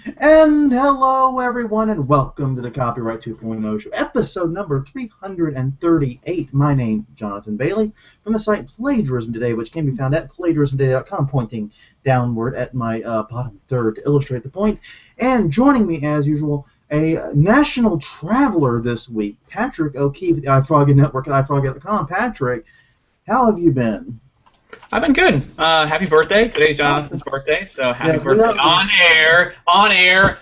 And hello, everyone, and welcome to the Copyright 2.0 show, episode number 338. My name is Jonathan Bailey from the site Plagiarism Today, which can be found at plagiarismtoday.com, pointing downward at my bottom third to illustrate the point. And joining me, as usual, a national traveler this week, Patrick O'Keefe, the iFroggy Network at iFroggy.com. Patrick, how have you been? I've been good. Happy birthday. Today's Jonathan's birthday, so happy birthday. On air,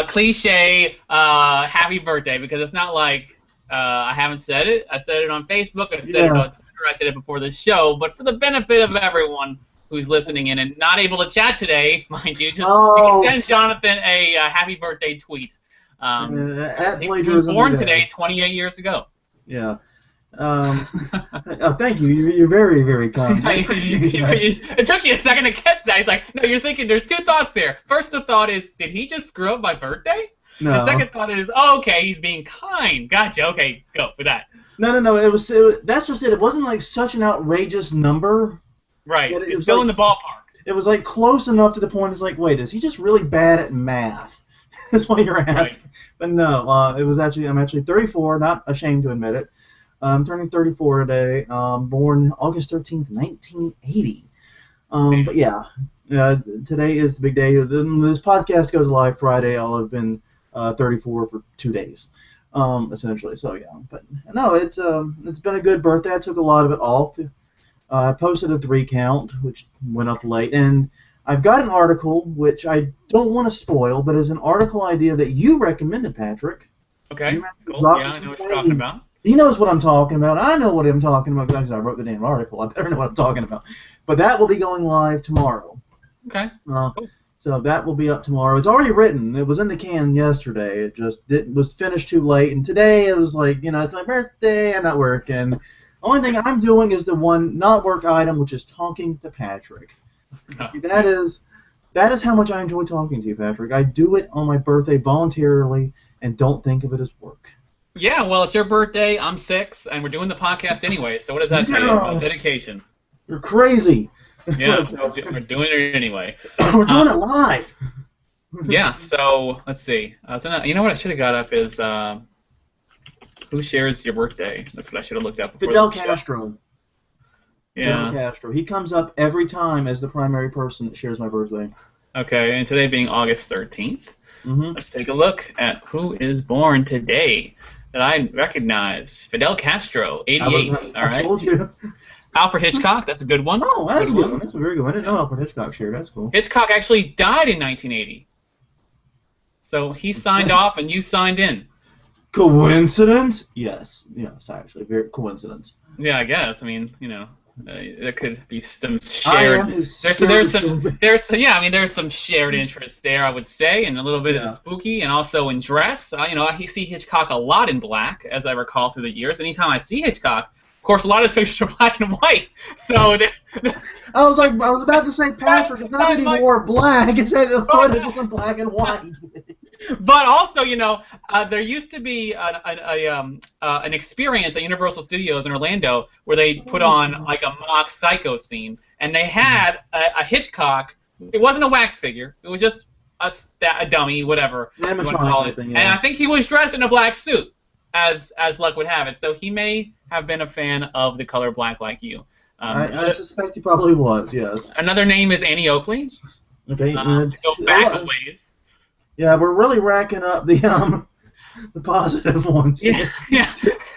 cliche, happy birthday, because it's not like I haven't said it. I said it on Facebook, I said it on Twitter, I said it before the show, but for the benefit of everyone who's listening in and not able to chat today, mind you, you can send Jonathan a happy birthday tweet. He was born today 28 years ago. Yeah. Thank you. You're very, very kind. It took you a second to catch that. He's like, no, you're thinking there's two thoughts there. First, the thought is, did he just screw up my birthday? No. The second thought is, oh, okay, he's being kind. Gotcha. Okay, go with that. No. It was that's just it. It wasn't like such an outrageous number. Right. It's still like, in the ballpark. It was like close enough to the point. It's like, wait, is he just really bad at math? That's what you're asking. Right. But no, it was actually. I'm actually 34. Not ashamed to admit it. I'm turning 34 today, born August 13th, 1980. But yeah, today is the big day. This podcast goes live Friday. I'll have been 34 for 2 days, essentially. So yeah, but no, it's been a good birthday. I took a lot of it off. I posted a 3 count, which went up late, and I've got an article which I don't want to spoil, but is an article idea that you recommended, Patrick. Okay, cool. Yeah, I know what you're talking about. He knows what I'm talking about. I know what I'm talking about because I wrote the damn article. I better know what I'm talking about. But that will be going live tomorrow. Okay. Cool. So that will be up tomorrow. It's already written. It was in the can yesterday. It just was finished too late. And today it was like, it's my birthday. I'm not working. The only thing I'm doing is the one not work item, which is talking to Patrick. See, that is how much I enjoy talking to you, Patrick. I do it on my birthday voluntarily and don't think of it as work. Yeah, well, it's your birthday, I'm 6, and we're doing the podcast anyway, so what does that tell you about dedication? You're crazy. Yeah, we're doing it anyway. We're doing it live. Yeah, so, let's see. You know what I should have got up is, who shares your birthday? That's what I should have looked up before. Fidel Castro. Yeah. Fidel Castro. He comes up every time as the primary person that shares my birthday. Okay, and today being August 13th, let's take a look at who is born today. That I recognize. Fidel Castro, 88. I told you. Alfred Hitchcock, that's a good one. Oh, that's a good one. That's a very good one. I didn't know Alfred Hitchcock shared. That's cool. Hitchcock actually died in 1980. So he signed off and you signed in. Coincidence? Yes, actually, very coincidence. Yeah, I guess. I mean, there could be some shared. There's some shared interest there, I would say, and a little bit of spooky, and also in dress. I see Hitchcock a lot in black, as I recall through the years. Anytime I see Hitchcock, of course, a lot of his pictures are black and white. So I was about to say, Patrick, it's not that he wore black; it's that the footage was in black and white. But also, there used to be an experience at Universal Studios in Orlando where they put on like a mock Psycho scene, and they had a Hitchcock. It wasn't a wax figure; it was just a dummy, whatever you want to call it. And I think he was dressed in a black suit, as luck would have it. So he may have been a fan of the color black like you. I suspect he probably was. Yes. Another name is Annie Oakley. Okay. Go back a ways. Yeah, we're really racking up the positive ones. Yeah.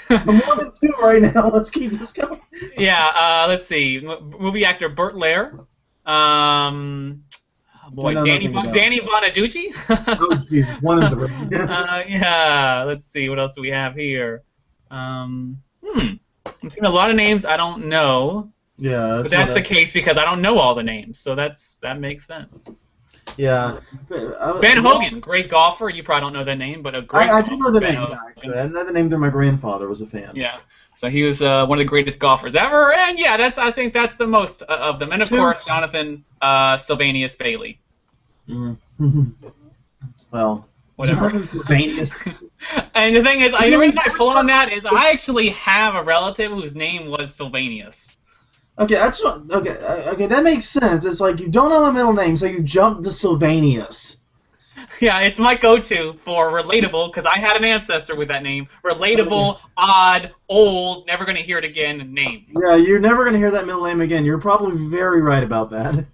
I'm more than 2 right now. Let's keep this going. Yeah. Let's see. Movie actor Burt Lair. Danny Bonaducci. Oh, geez, 1 and 3. Yeah. Let's see. What else do we have here? I'm seeing a lot of names I don't know. Yeah. But that's the case because I don't know all the names, so that makes sense. Yeah. Ben Hogan, great golfer. You probably don't know that name, but a great I do know the name, actually. I know the name that my grandfather was a fan. Yeah. So he was one of the greatest golfers ever, and yeah, I think that's the most of them. And of course, Jonathan Sylvanus Bailey. Well, whatever. Jonathan Sylvanus. And the thing is, the reason I pull on that is I actually have a relative whose name was Sylvanus. Okay, that makes sense. It's like you don't know my middle name, so you jump to Sylvanus. Yeah, it's my go-to for relatable because I had an ancestor with that name. Relatable, odd, old, never gonna hear it again name. Yeah, you're never going to hear that middle name again. You're probably very right about that.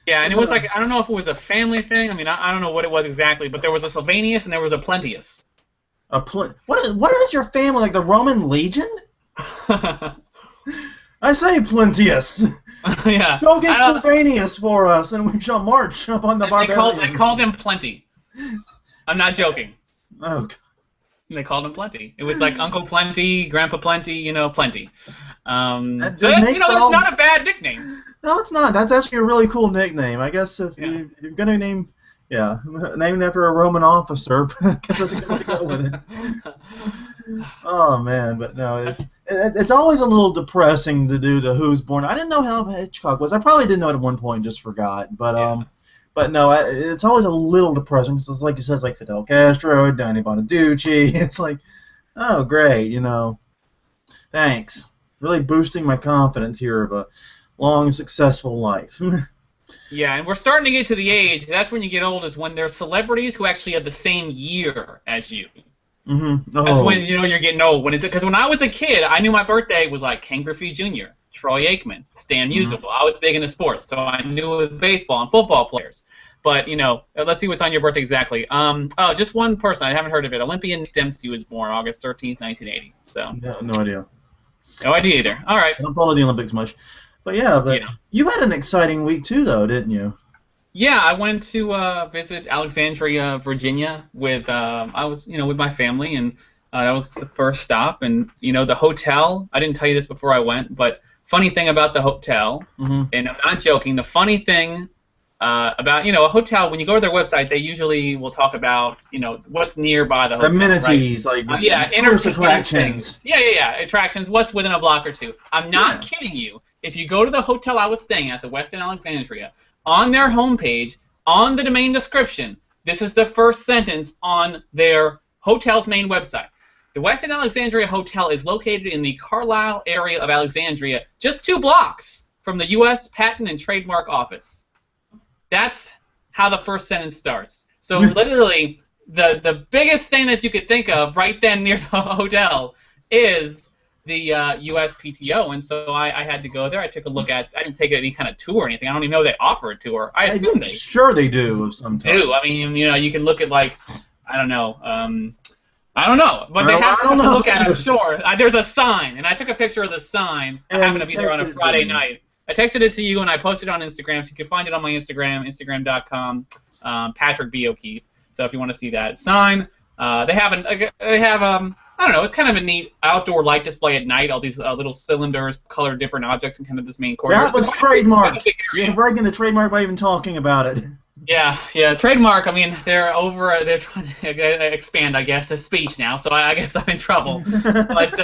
Yeah, and it was like, I don't know if it was a family thing. I mean, I don't know what it was exactly, but there was a Sylvanus and there was a Plentius. What is your family, like the Roman legion? I say Plentius. Yeah. Go get Sylvanus for us, and we shall march upon the barbarians. They called him Plenty. I'm not joking. Oh, God. They called him Plenty. It was like Uncle Plenty, Grandpa Plenty, Plenty. So that's, it's not a bad nickname. No, it's not. That's actually a really cool nickname. I guess if you're going to name, named after a Roman officer, I guess that's a good way to go with it. Oh, man, but no, it's always a little depressing to do the Who's Born. I didn't know how Hitchcock was. I probably didn't know it at one point, just forgot. But no, it's always a little depressing because it's like you said, it's like Fidel Castro, Danny Bonaducci. It's like, oh, great, thanks. Really boosting my confidence here of a long, successful life. Yeah, and we're starting to get to the age, that's when you get old, is when there's celebrities who actually have the same year as you. Mm-hmm. Oh. That's when you're getting old. Because when I was a kid, I knew my birthday was like Ken Griffey Jr., Troy Aikman, Stan Musial. I was big into sports, so I knew it was baseball and football players. But, let's see what's on your birthday exactly. Just one person. I haven't heard of it. Olympian Nick Dempsey was born August 13th, 1980. So. No idea. No idea either. All right. I don't follow the Olympics much. But, you had an exciting week, too, though, didn't you? Yeah, I went to visit Alexandria, Virginia with I was with my family, and that was the first stop. And the hotel. I didn't tell you this before I went, but funny thing about the hotel, and I'm not joking. The funny thing about a hotel, when you go to their website, they usually will talk about what's nearby the hotel, amenities, right? like tourist attractions. Things. Yeah, attractions. What's within a block or two? I'm not kidding you. If you go to the hotel I was staying at, the Westin Alexandria. On their homepage, on the domain description, this is the first sentence on their hotel's main website. The Westin Alexandria Hotel is located in the Carlisle area of Alexandria, just 2 blocks from the U.S. Patent and Trademark Office. That's how the first sentence starts. So literally, the biggest thing that you could think of right then near the hotel is the USPTO, and so I had to go there. I took a look at. I didn't take any kind of tour or anything. I don't even know they offer a tour. I assume they. Sure, they do. Sometimes. Do. I mean, you can look at I don't know, but they have something to look at. I'm sure. There's a sign, and I took a picture of the sign. I happened to be there on a Friday night. I texted it to you, and I posted it on Instagram, so you can find it on my Instagram, Instagram.com, Patrick B. O'Keefe. So if you want to see that sign, they have I don't know, it's kind of a neat outdoor light display at night, all these little cylinders, colored different objects in kind of this main corridor. That was trademarked. You're breaking the trademark by even talking about it. Yeah, trademark. I mean, they're trying to expand, I guess, the speech now, so I guess I'm in trouble. But,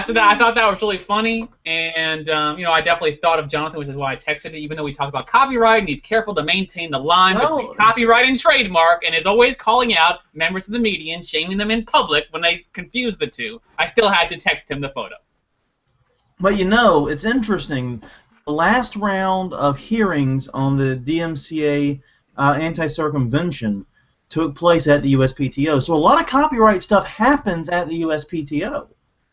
so I thought that was really funny, and, I definitely thought of Jonathan, which is why I texted it, even though we talked about copyright, and he's careful to maintain the line between copyright and trademark, and is always calling out members of the media and shaming them in public when they confuse the two. I still had to text him the photo. But it's interesting. The last round of hearings on the DMCA anti-circumvention took place at the USPTO, so a lot of copyright stuff happens at the USPTO.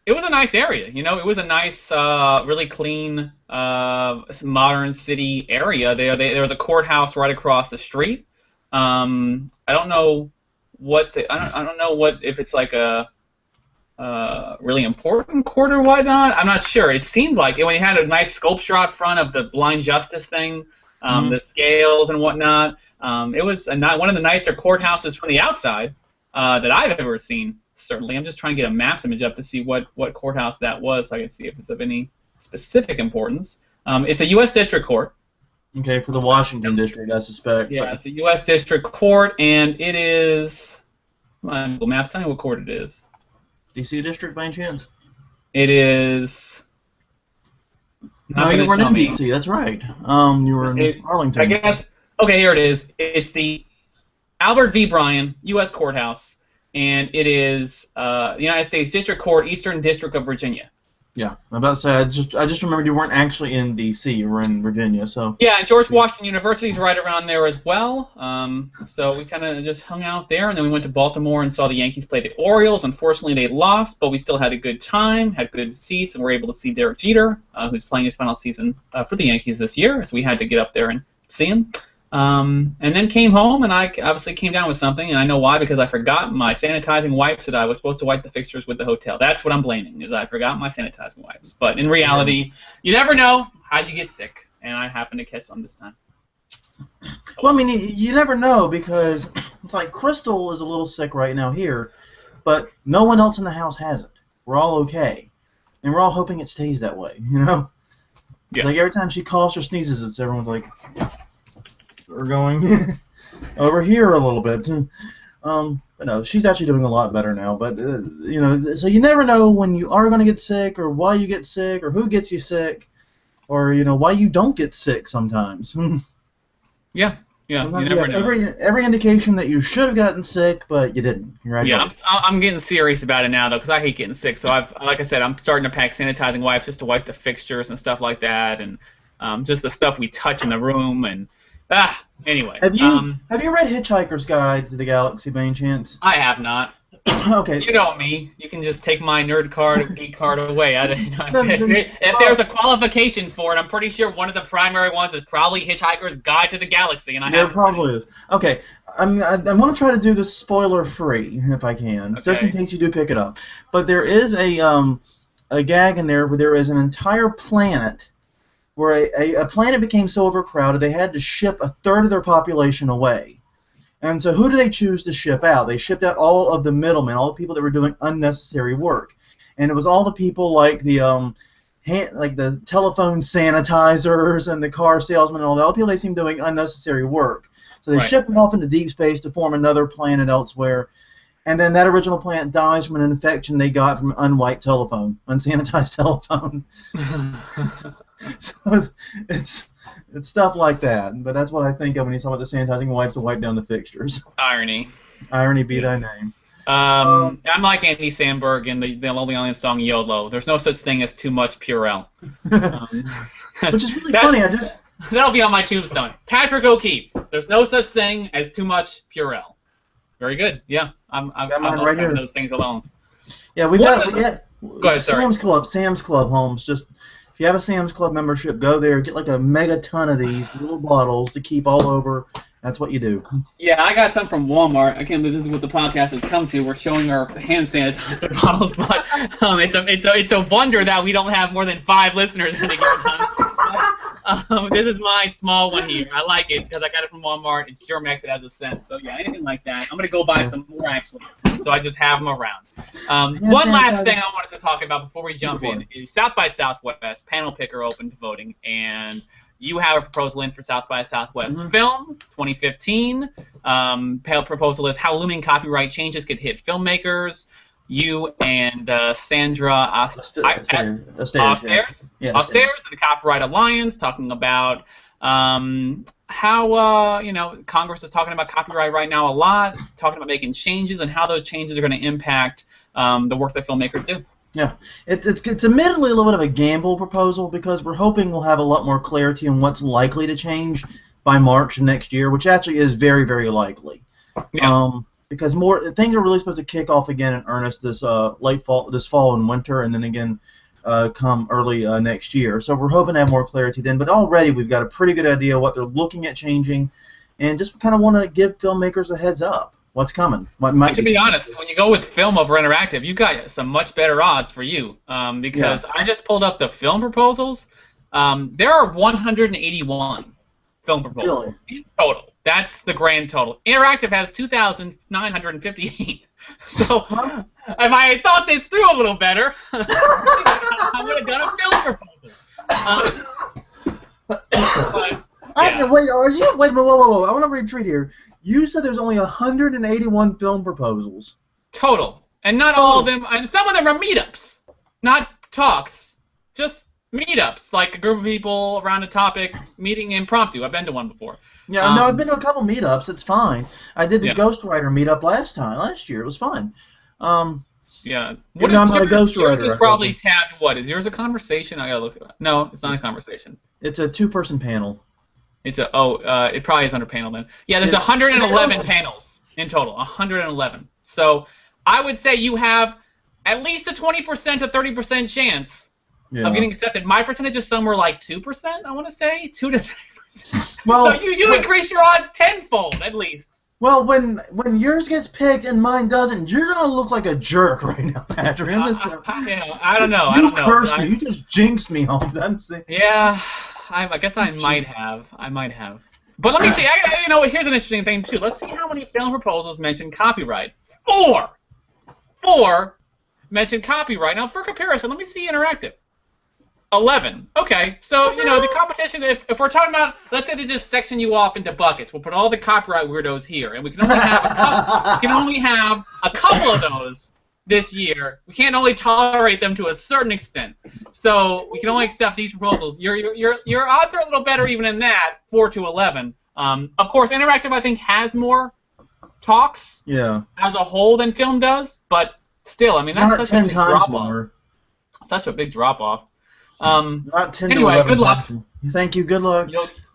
It was a nice area, It was a nice, really clean, modern city area. There was a courthouse right across the street. I don't know I don't know if it's like a really important court or whatnot. I'm not sure. It seemed like it when you had a nice sculpture out front of the blind justice thing, the scales and whatnot. It was one of the nicer courthouses from the outside that I've ever seen. Certainly, I'm just trying to get a maps image up to see what courthouse that was, so I can see if it's of any specific importance. It's a U.S. District Court. Okay, for the Washington District, I suspect. Yeah, it's a U.S. District Court, and it is. Come on, Google Maps, tell me what court it is. D.C. District, by any chance? It is. No, you weren't in D.C. That's right. You were in Arlington. I guess. Okay, here it is. It's the Albert V. Bryan U.S. Courthouse. And it is the United States District Court, Eastern District of Virginia. Yeah, I'm about to say, I just remembered you weren't actually in D.C., you were in Virginia, so... Yeah, and George Washington University is right around there as well, so we kind of just hung out there, and then we went to Baltimore and saw the Yankees play the Orioles. Unfortunately, they lost, but we still had a good time, had good seats, and were able to see Derek Jeter, who's playing his final season for the Yankees this year, so we had to get up there and see him. And then came home, and I obviously came down with something, and I know why, because I forgot my sanitizing wipes that I was supposed to wipe the fixtures with the hotel. That's what I'm blaming, is I forgot my sanitizing wipes. But in reality, you never know how you get sick, and I happened to catch some this time. Well, I mean, you never know, because it's like Crystal is a little sick right now here, but no one else in the house has it. We're all okay, and we're all hoping it stays that way, you know? Yeah. Like, every time she coughs or sneezes, it's everyone's like... We're going over here a little bit. But no, she's actually doing a lot better now. But you know, so you never know when you are going to get sick, or why you get sick, or who gets you sick, or you know why you don't get sick sometimes. Yeah, you never know. Every indication that you should have gotten sick, but you didn't. Yeah, I'm getting serious about it now though, because I hate getting sick. So like I said, I'm starting to pack sanitizing wipes just to wipe the fixtures and stuff like that, and just the stuff we touch in the room and. Anyway. Have you read Hitchhiker's Guide to the Galaxy by any chance? I have not. Okay. You know me. You can just take my nerd card, geek card away. If there's a qualification for it, I'm pretty sure one of the primary ones is probably Hitchhiker's Guide to the Galaxy, and there probably is. Okay, I'm going to try to do this spoiler-free if I can, just in case you do pick it up. But there is a gag in there where there is an entire planet where a planet became so overcrowded they had to ship a third of their population away. And so who do they choose to ship out? They shipped out all of the middlemen, all the people that were doing unnecessary work. And it was all the people like the telephone sanitizers and the car salesmen and all the people they seemed doing unnecessary work. So they shipped them off into deep space to form another planet elsewhere. And then that original planet dies from an infection they got from unwiped telephone, unsanitized telephone. So it's stuff like that, but that's what I think of when you talk about the sanitizing wipes to wipe down the fixtures. Irony. Irony be thy name. I'm like Andy Samberg in the Lonely Island song YOLO. There's no such thing as too much Purell. Which is really funny. That'll be on my tombstone. Patrick O'Keefe. There's no such thing as too much Purell. Very good. Yeah, I'm right here. Those things alone. Yeah, we got Go ahead, Sam's Club, Holmes. Just if you have a Sam's Club membership, go there, get like a mega ton of these little bottles to keep all over. That's what you do. Yeah, I got some from Walmart. I can't believe this is what the podcast has come to. We're showing our hand sanitizer bottles, but it's a wonder that we don't have more than 5 listeners at a given time. This is my small one here. I like it because I got it from Walmart. It's Germex. It has a scent. So yeah, anything like that. I'm gonna go buy some more actually. So I just have them around. One last thing I wanted to talk about before we jump in is South by Southwest panel picker open to voting, and you have a proposal in for South by Southwest Film 2015. Proposal is how looming copyright changes could hit filmmakers. You and Sandra Upstairs and the Copyright Alliance talking about how Congress is talking about copyright right now a lot, talking about making changes and how those changes are going to impact the work that filmmakers do. Yeah, it's admittedly a little bit of a gamble proposal because we're hoping we'll have a lot more clarity on what's likely to change by March of next year, which actually is very, very likely. Yeah. Because more things are really supposed to kick off again in earnest this fall and winter, and then again come early next year. So we're hoping to have more clarity then. But already we've got a pretty good idea what they're looking at changing, and just kind of want to give filmmakers a heads up. What's coming? What might to be honest, when you go with film over interactive, you got some much better odds for you because I just pulled up the film proposals. There are 181 film proposals in total. That's the grand total. Interactive has 2,958. So if I had thought this through a little better, I would have done a film proposal. Wait a minute, whoa. I want to retreat here. You said there's only 181 film proposals. Total. And not all of them, and some of them are meetups, not talks, just meetups, like a group of people around a topic meeting impromptu. I've been to one before. Yeah, no, I've been to a couple meetups. It's fine. I did the Ghostwriter meetup last year. It was fun. Yeah. Even though I'm not a ghostwriter. Yours is probably tabbed. What is yours? A conversation? I gotta look at it. No, it's not a conversation. It's a 2-person panel. It's a it probably is under panel then. Yeah, there's 111 panels in total. 111. So I would say you have at least a 20% to 30% chance of getting accepted. My percentage is somewhere like 2%. I want to say 2 to 3%. Well, so you increase your odds tenfold at least. Well, when yours gets picked and mine doesn't, you're gonna look like a jerk right now, Patrick. I don't know. You cursed me. You just jinxed me on that. Yeah, I guess I might have. But let me see. Here's an interesting thing too. Let's see how many film proposals mention copyright. 4 mention copyright. Now, for comparison, let me see interactive. 11. Okay, so the competition. If we're talking about, let's say they just section you off into buckets. We'll put all the copyright weirdos here, and we can only have a couple of those this year. We can't only tolerate them to a certain extent, so we can only accept these proposals. Your odds are a little better even in that, 4 to 11. Of course, interactive I think has more talks as a whole than film does, but still, I mean that's such 10 a big times drop more. Such a big drop off. Not 10 anyway, to 11 good luck. Thank you. Good luck.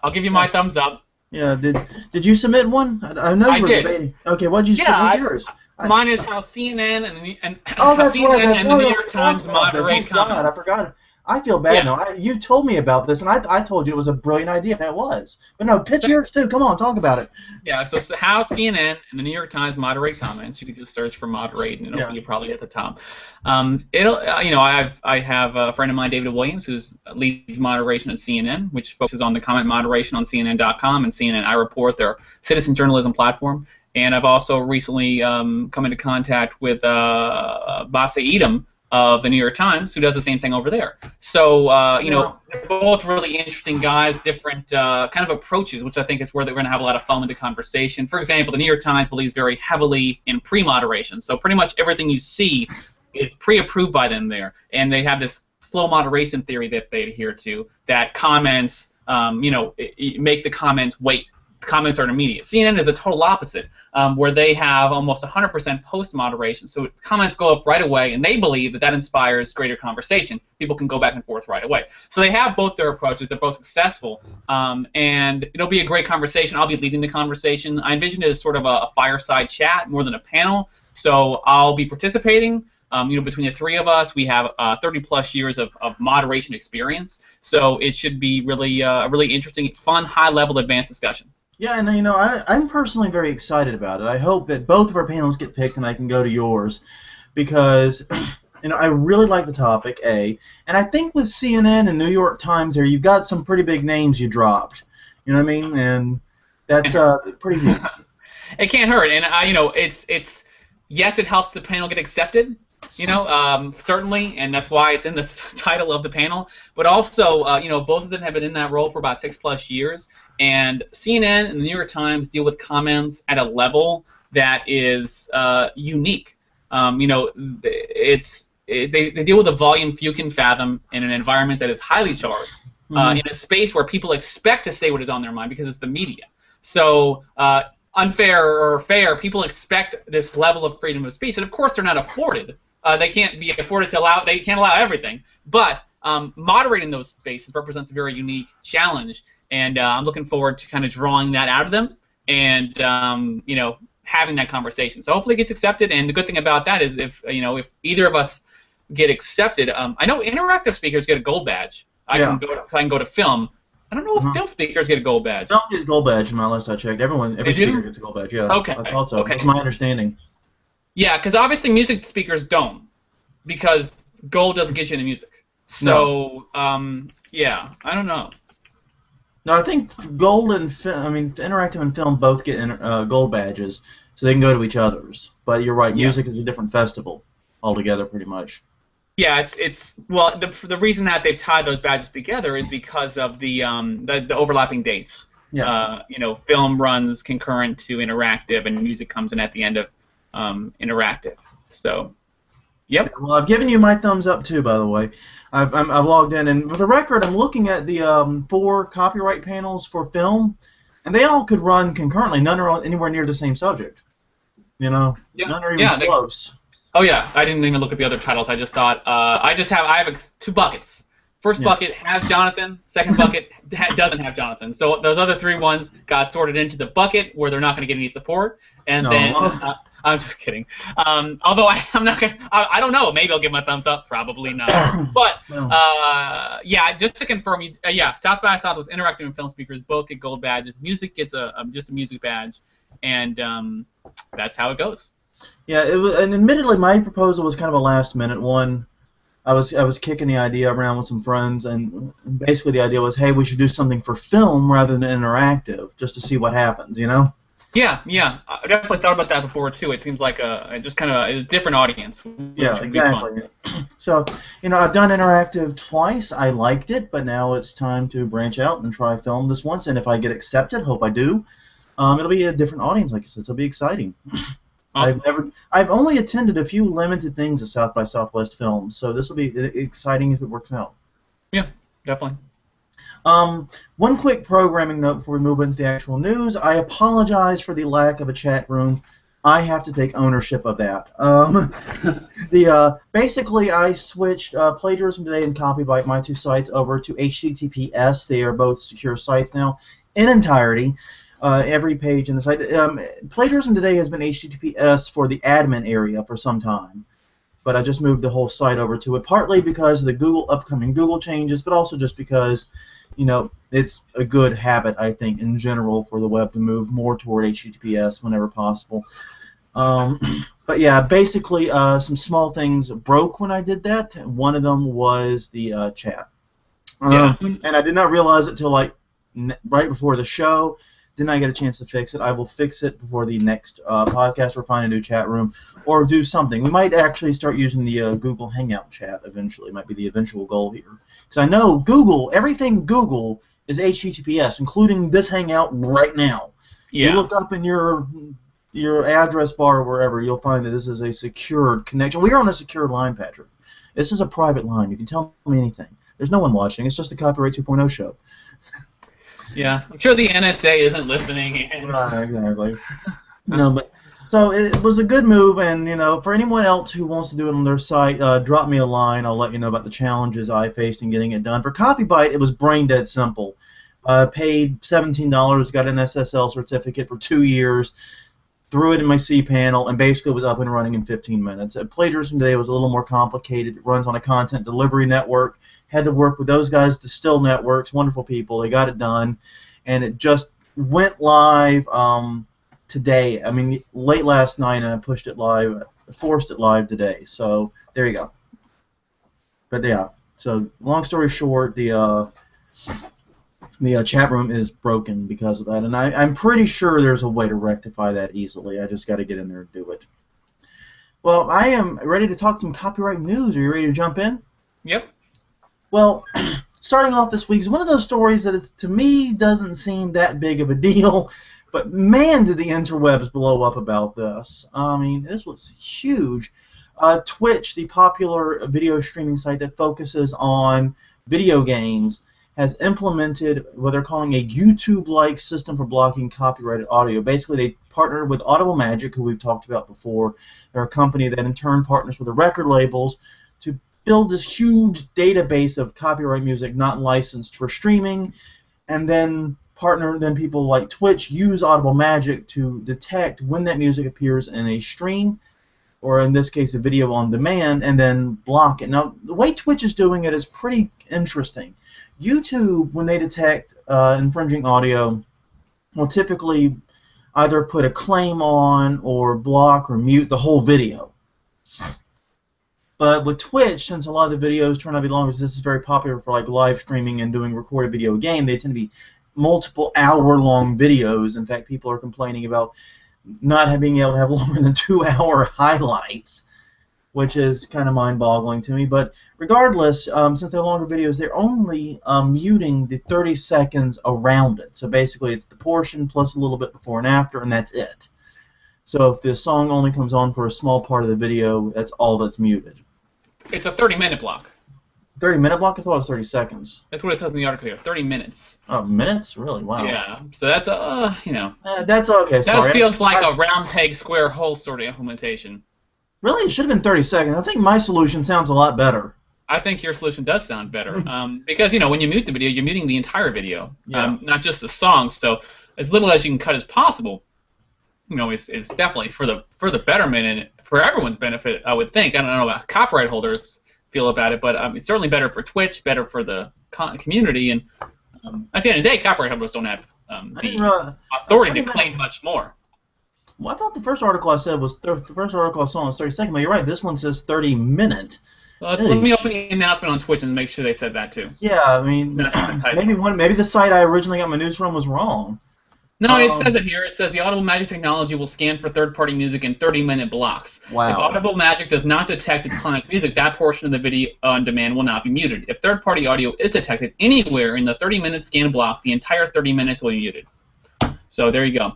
I'll give you my thumbs up. Yeah. Did you submit one? I know you were debating. Okay. What did you submit? What's yours? Mine is how CNN and that's CNN right. and the New York Times moderate comments. God, I forgot it. I feel bad now. You told me about this, and I told you it was a brilliant idea, and it was. But no, pitch yours too. Come on, talk about it. Yeah, so how CNN and the New York Times moderate comments. You can just search for moderate, and you'll probably at the top. I have a friend of mine, David Williams, who leads moderation at CNN, which focuses on the comment moderation on CNN.com and CNN iReport, their citizen journalism platform. And I've also recently come into contact with Basa Edom of the New York Times, who does the same thing over there. So, they're both really interesting guys, different kind of approaches, which I think is where they're going to have a lot of fun with the conversation. For example, the New York Times believes very heavily in pre-moderation. So pretty much everything you see is pre-approved by them there. And they have this slow moderation theory that they adhere to, that comments, make the comments wait. Comments are immediate. CNN is the total opposite, where they have almost 100% post-moderation. So comments go up right away, and they believe that inspires greater conversation. People can go back and forth right away. So they have both their approaches. They're both successful, and it'll be a great conversation. I'll be leading the conversation. I envision it as sort of a fireside chat more than a panel. So I'll be participating. Between the three of us, we have 30-plus years of moderation experience. So it should be really a really interesting, fun, high-level, advanced discussion. Yeah, and I'm personally very excited about it. I hope that both of our panels get picked and I can go to yours, because I really like the topic, and I think with CNN and New York Times there, you've got some pretty big names you dropped. You know what I mean? And that's pretty huge. It can't hurt, and it's yes, it helps the panel get accepted. Certainly, and that's why it's in the title of the panel. But also, both of them have been in that role for about 6+ years. And CNN and the New York Times deal with comments at a level that is unique. They deal with a volume few can fathom in an environment that is highly charged, in a space where people expect to say what is on their mind because it's the media. So unfair or fair, people expect this level of freedom of speech, and of course they're not afforded. They can't be afforded to allow. They can't allow everything, but moderating those spaces represents a very unique challenge. And I'm looking forward to kind of drawing that out of them and, having that conversation. So hopefully it gets accepted. And the good thing about that is if either of us get accepted, I know interactive speakers get a gold badge. I can go to film. I don't know if film speakers get a gold badge. Don't get a gold badge in my list I checked. Every speaker gets a gold badge, yeah. Okay. I thought so. Okay. That's my understanding. Yeah, because obviously music speakers don't, because gold doesn't get you into music. So, yeah, I don't know. No, I think gold and interactive and film both get gold badges, so they can go to each other's. But you're right, music is a different festival altogether, pretty much. Yeah, the reason that they've tied those badges together is because of the overlapping dates. Yeah. Film runs concurrent to interactive, and music comes in at the end of interactive. So. Yep. Well, I've given you my thumbs up too, by the way. I've logged in, and for the record, I'm looking at the 4 copyright panels for film, and they all could run concurrently. None are anywhere near the same subject. None are even close. Oh yeah, I didn't even look at the other titles. I just thought I have two buckets. First bucket has Jonathan. Second bucket doesn't have Jonathan. So those other three ones got sorted into the bucket where they're not going to get any support. And then I'm just kidding. Although I'm not gonna. I don't know. Maybe I'll give my thumbs up. Probably not. But yeah, just to confirm, South by Southwest interactive and film speakers both get gold badges. Music gets just a music badge, and that's how it goes. Yeah, it was, and admittedly, my proposal was kind of a last-minute one. I was kicking the idea around with some friends, and basically the idea was, hey, we should do something for film rather than interactive, just to see what happens, you know? Yeah, I definitely thought about that before too. It seems like just kind of a different audience. Yeah, exactly. So, I've done interactive twice. I liked it, but now it's time to branch out and try film this once. And if I get accepted, hope I do, it'll be a different audience, like I said. So it'll be exciting. Awesome. I've only attended a few limited things at South by Southwest Films, so this will be exciting if it works out. Yeah, definitely. One quick programming note before we move into the actual news. I apologize for the lack of a chat room. I have to take ownership of that. Basically, I switched Plagiarism Today and Copybyte, my two sites, over to HTTPS. They are both secure sites now in entirety. Every page in the site. Plagiarism Today has been HTTPS for the admin area for some time, but I just moved the whole site over to it, partly because of the upcoming Google changes, but also just because, it's a good habit, I think, in general for the web to move more toward HTTPS whenever possible. But yeah, basically, some small things broke when I did that. One of them was the chat. And I did not realize it till right before the show. Did not get a chance to fix it. I will fix it before the next podcast or find a new chat room or do something. We might actually start using the Google Hangout chat eventually. Might be the eventual goal here. Because I know everything Google is HTTPS, including this Hangout right now. Yeah. You look up in your address bar or wherever, you'll find that this is a secured connection. We are on a secured line, Patrick. This is a private line. You can tell me anything. There's no one watching. It's just a Copyright 2.0 show. Yeah, I'm sure the NSA isn't listening. Right, exactly. So it was a good move, and for anyone else who wants to do it on their site, drop me a line. I'll let you know about the challenges I faced in getting it done. For Copybyte, it was brain dead simple. Paid $17, got an SSL certificate for 2 years, threw it in my cPanel, and basically was up and running in 15 minutes. Plagiarism Today was a little more complicated. It runs on a content delivery network. Had to work with those guys, Distill Networks, wonderful people. They got it done, and it just went live today. I mean, late last night, and I pushed it live, forced it live today. So there you go. But yeah, so long story short, the chat room is broken because of that, and I'm pretty sure there's a way to rectify that easily. I just got to get in there and do it. Well, I am ready to talk some copyright news. Are you ready to jump in? Yep. Well, starting off this week is one of those stories that to me doesn't seem that big of a deal, but man, did the interwebs blow up about this. I mean, this was huge. Twitch, the popular video streaming site that focuses on video games, has implemented what they're calling a YouTube-like system for blocking copyrighted audio. Basically, they partnered with Audible Magic, who we've talked about before. They're a company that in turn partners with the record labels to build this huge database of copyright music not licensed for streaming, and then people like Twitch use Audible Magic to detect when that music appears in a stream, or in this case a video on demand, and then block it. Now, the way Twitch is doing it is pretty interesting. YouTube, when they detect infringing audio, will typically either put a claim on or block or mute the whole video. But with Twitch, since a lot of the videos turn out to be long, because this is very popular for live streaming and doing recorded video game, they tend to be multiple hour-long videos. In fact, people are complaining about not being able to have longer than 2-hour highlights, which is kind of mind-boggling to me. But regardless, since they're longer videos, they're only muting the 30 seconds around it. So basically, it's the portion plus a little bit before and after, and that's it. So if the song only comes on for a small part of the video, that's all that's muted. It's a 30-minute block. 30-minute block? I thought it was 30 seconds. That's what it says in the article here. 30 minutes. Oh, minutes? Really? Wow. Yeah. So that's that's okay. Sorry. That feels like a round peg, square hole sort of implementation. Really, it should have been 30 seconds. I think my solution sounds a lot better. I think your solution does sound better because when you mute the video, you're muting the entire video, not just the song. So as little as you can cut as possible, is definitely for the betterment and for everyone's benefit. I would think. I don't know about copyright holders feel about it, but it's certainly better for Twitch, better for the community, and at the end of the day, copyright holders don't have the authority to claim much more. Well, I thought the first article I said was the first article I saw was 30 seconds, but you're right. This one says 30 minute. Well, let me open the announcement on Twitch and make sure they said that too. Yeah, I mean, maybe the site I originally got my news from was wrong. No, it says it here. It says the Audible Magic technology will scan for third-party music in 30-minute blocks. Wow. If Audible Magic does not detect its client's music, that portion of the video on demand will not be muted. If third-party audio is detected anywhere in the 30-minute scan block, the entire 30 minutes will be muted. So there you go.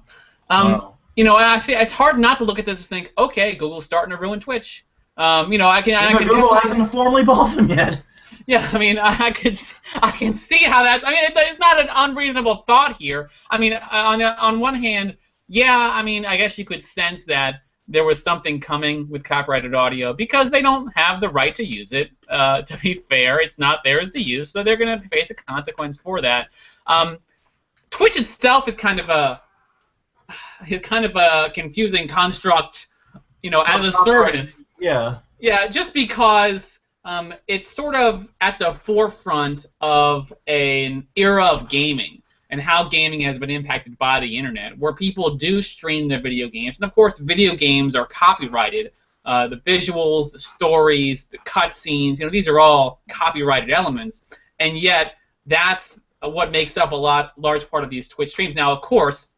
Wow. I see. It's hard not to look at this and think, okay, Google's starting to ruin Twitch. I can Google hasn't formally bought them yet. Yeah, I mean, I can see how that's. I mean, it's not an unreasonable thought here. I mean, on one hand, yeah, I mean, I guess you could sense that there was something coming with copyrighted audio because they don't have the right to use it. To be fair, it's not theirs to use, so they're going to face a consequence for that. Twitch itself is kind of a confusing construct, as a service. Yeah. Yeah, just because it's sort of at the forefront of an era of gaming and how gaming has been impacted by the internet, where people do stream their video games. And, of course, video games are copyrighted. The visuals, the stories, the cutscenes, these are all copyrighted elements. And yet that's what makes up a large part of these Twitch streams. Now, of course,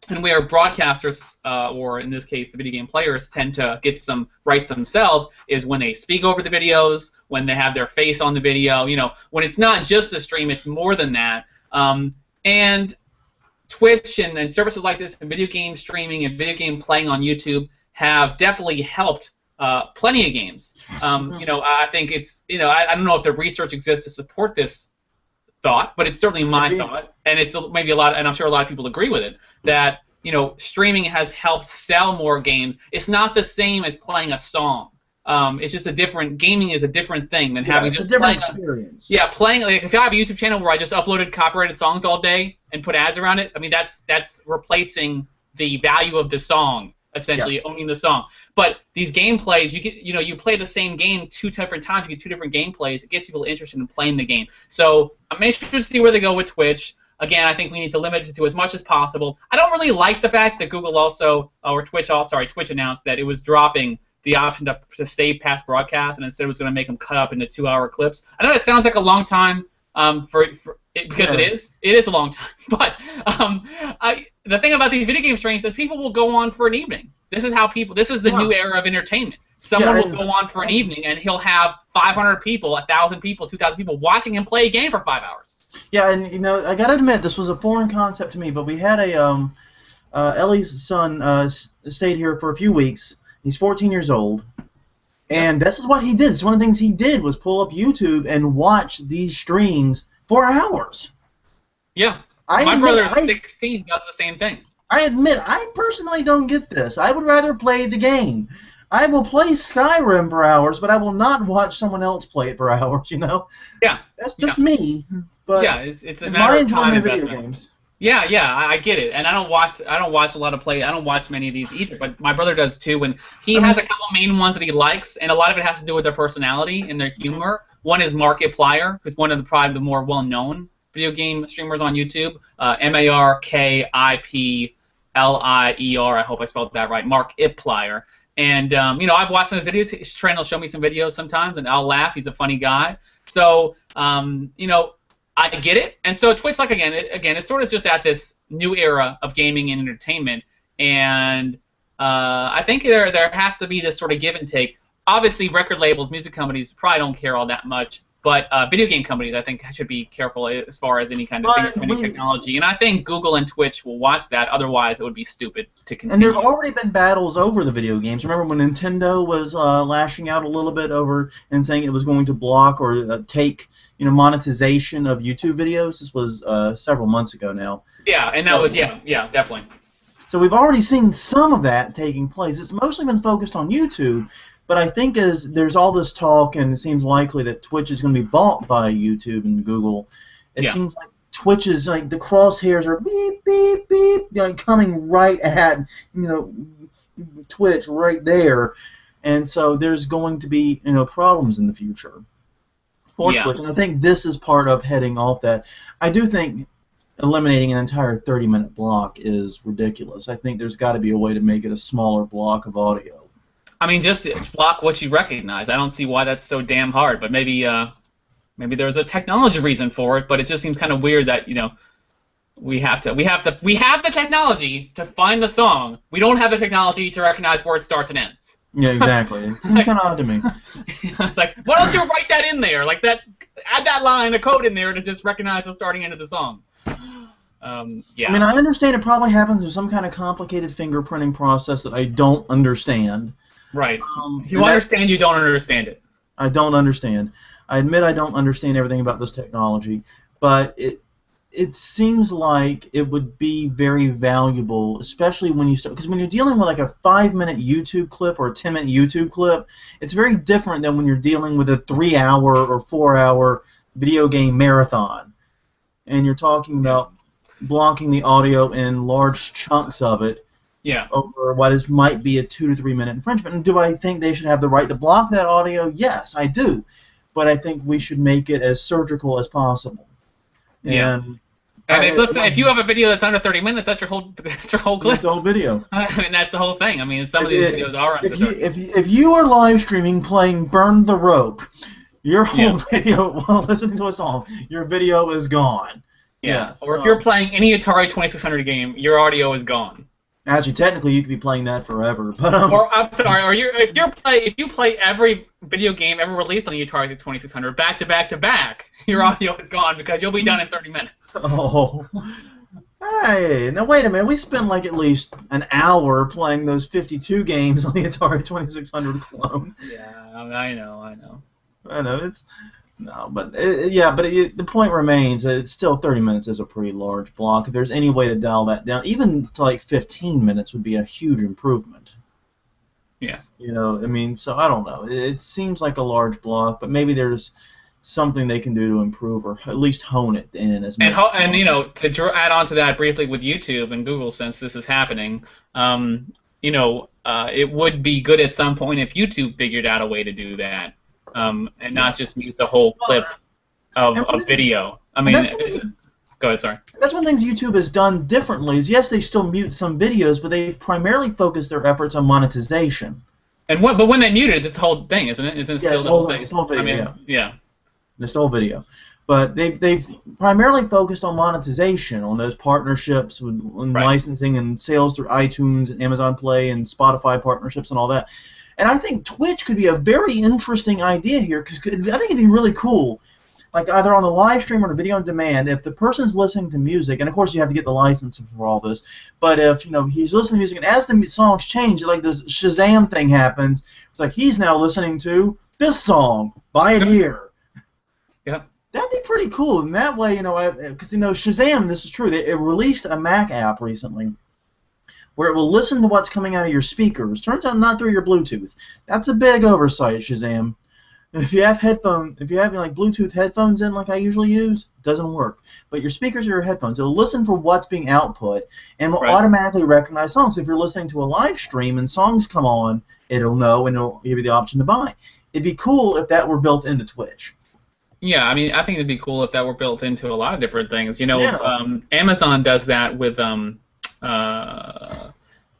and where broadcasters, or in this case the video game players, tend to get some rights themselves is when they speak over the videos, when they have their face on the video, when it's not just the stream, it's more than that. And Twitch and services like this, and video game streaming and video game playing on YouTube have definitely helped plenty of games. I think it's, I don't know if the research exists to support this thought, but it's certainly my thought, and it's maybe a lot, and I'm sure a lot of people agree with it, that streaming has helped sell more games. It's not the same as playing a song. It's just a different. Gaming is a different thing than having just a different experience. Playing, like, if I have a YouTube channel where I just uploaded copyrighted songs all day and put ads around it, I mean that's replacing the value of the song, essentially owning the song. But these gameplays, you play the same game 2 different times, you get 2 different gameplays. It gets people interested in playing the game. So I'm interested to see where they go with Twitch. Again, I think we need to limit it to as much as possible. I don't really like the fact that Google Twitch announced that it was dropping the option to save past broadcasts, and instead it was going to make them cut up into 2-hour clips. I know that sounds like a long time because it is a long time. But the thing about these video game streams is people will go on for an evening. This is the new era of entertainment. Someone will go on for an evening, and he'll have 500 people, 1,000 people, 2,000 people watching him play a game for 5 hours. Yeah, and I gotta admit, this was a foreign concept to me. But we had Ellie's son stayed here for a few weeks. He's 14 years old, and this is what he did. It's one of the things he did was pull up YouTube and watch these streams for hours. Yeah, my brother, 16, does the same thing. I admit, I personally don't get this. I would rather play the game. I will play Skyrim for hours, but I will not watch someone else play it for hours. Yeah, that's just me. But it's a matter of time investment. Video games. Yeah, I get it, and I don't watch a lot of play. I don't watch many of these either, but my brother does too, and he has a couple main ones that he likes, and a lot of it has to do with their personality and their humor. One is Markiplier, who's one of probably the more well-known video game streamers on YouTube. Markiplier. I hope I spelled that right. Markiplier. And I've watched some of his videos. He's trying to show me some videos sometimes, and I'll laugh. He's a funny guy. So I get it. And so Twitch, again, it's sort of just at this new era of gaming and entertainment. And I think there has to be this sort of give and take. Obviously, record labels, music companies probably don't care all that much. But video game companies, I think, should be careful as far as any kind of fingerprinting technology. And I think Google and Twitch will watch that. Otherwise, it would be stupid to continue. And there have already been battles over the video games. Remember when Nintendo was lashing out a little bit over and saying it was going to block or take monetization of YouTube videos? This was several months ago now. Yeah, and that was, yeah, definitely. So we've already seen some of that taking place. It's mostly been focused on YouTube, but I think as there's all this talk and it seems likely that Twitch is going to be bought by YouTube and Google, it seems like Twitch is like the crosshairs are beep, beep, beep, like coming right at, Twitch right there. And so there's going to be, problems in the future for Twitch. And I think this is part of heading off that. I do think eliminating an entire 30-minute block is ridiculous. I think there's got to be a way to make it a smaller block of audio. I mean, just block what you recognize. I don't see why that's so damn hard, but maybe there's a technology reason for it, but it just seems kind of weird that, we have the technology to find the song. We don't have the technology to recognize where it starts and ends. Yeah, exactly. It seems kind of odd to me. It's like, why don't you write that in there? Like that, add that line of code in there to just recognize the starting end of the song. I mean, I understand it probably happens with some kind of complicated fingerprinting process that I don't understand. Right. If you understand, you don't understand it. I don't understand. I admit I don't understand everything about this technology, but it seems like it would be very valuable, especially when you start, because when you're dealing with like a 5-minute YouTube clip or a 10-minute YouTube clip, it's very different than when you're dealing with a 3-hour or 4-hour video game marathon, and you're talking about blocking the audio in large chunks of it. Yeah. Over what might be a 2 to 3 minute infringement. And do I think they should have the right to block that audio? Yes, I do. But I think we should make it as surgical as possible. Yeah. And if you have a video that's under 30 minutes, that's your whole clip. That's the whole video. I mean, that's the whole thing. I mean, some of these videos are under 30 minutes. If you are live streaming playing Burn the Rope, your whole video while listening to a song, your video is gone. Yeah. Or if you're playing any Atari 2600 game, your audio is gone. Actually, technically, you could be playing that forever. But or I'm sorry, if you play every video game ever released on the Atari 2600 back to back to back, your audio is gone because you'll be done in 30 minutes. Oh, hey, now wait a minute. We spent like at least an hour playing those 52 games on the Atari 2600 clone. Yeah, I know. I know it's. No, but the point remains that it's still 30 minutes is a pretty large block. If there's any way to dial that down, even to like 15 minutes would be a huge improvement. Yeah. I mean, so I don't know. It seems like a large block, but maybe there's something they can do to improve or at least hone it in as much as possible. And to add on to that briefly with YouTube and Google, since this is happening, it would be good at some point if YouTube figured out a way to do that. And not just mute the whole clip of a video. I mean, go ahead, sorry. That's one thing YouTube has done differently is, yes, they still mute some videos, but they've primarily focused their efforts on monetization. But when they mute it, it's the whole thing, isn't it? Isn't it still the whole thing? It's the whole video, yeah. It's the whole video. But they've primarily focused on monetization, on those partnerships with licensing and sales through iTunes and Amazon Play and Spotify partnerships and all that. And I think Twitch could be a very interesting idea here, because I think it'd be really cool, like either on a live stream or a video on demand, if the person's listening to music, and of course you have to get the license for all this, but if he's listening to music, and as the songs change, like this Shazam thing happens, it's like he's now listening to this song, buy it here. Yeah. That'd be pretty cool, and that way, because Shazam, this is true, it released a Mac app recently, where it will listen to what's coming out of your speakers. Turns out not through your Bluetooth. That's a big oversight, Shazam. If you have like Bluetooth headphones in, like I usually use, it doesn't work. But your speakers are your headphones. It'll listen for what's being output and will automatically recognize songs. So if you're listening to a live stream and songs come on, it'll know and it'll give you the option to buy. It'd be cool if that were built into Twitch. Yeah, I mean, I think it'd be cool if that were built into a lot of different things. Amazon does that with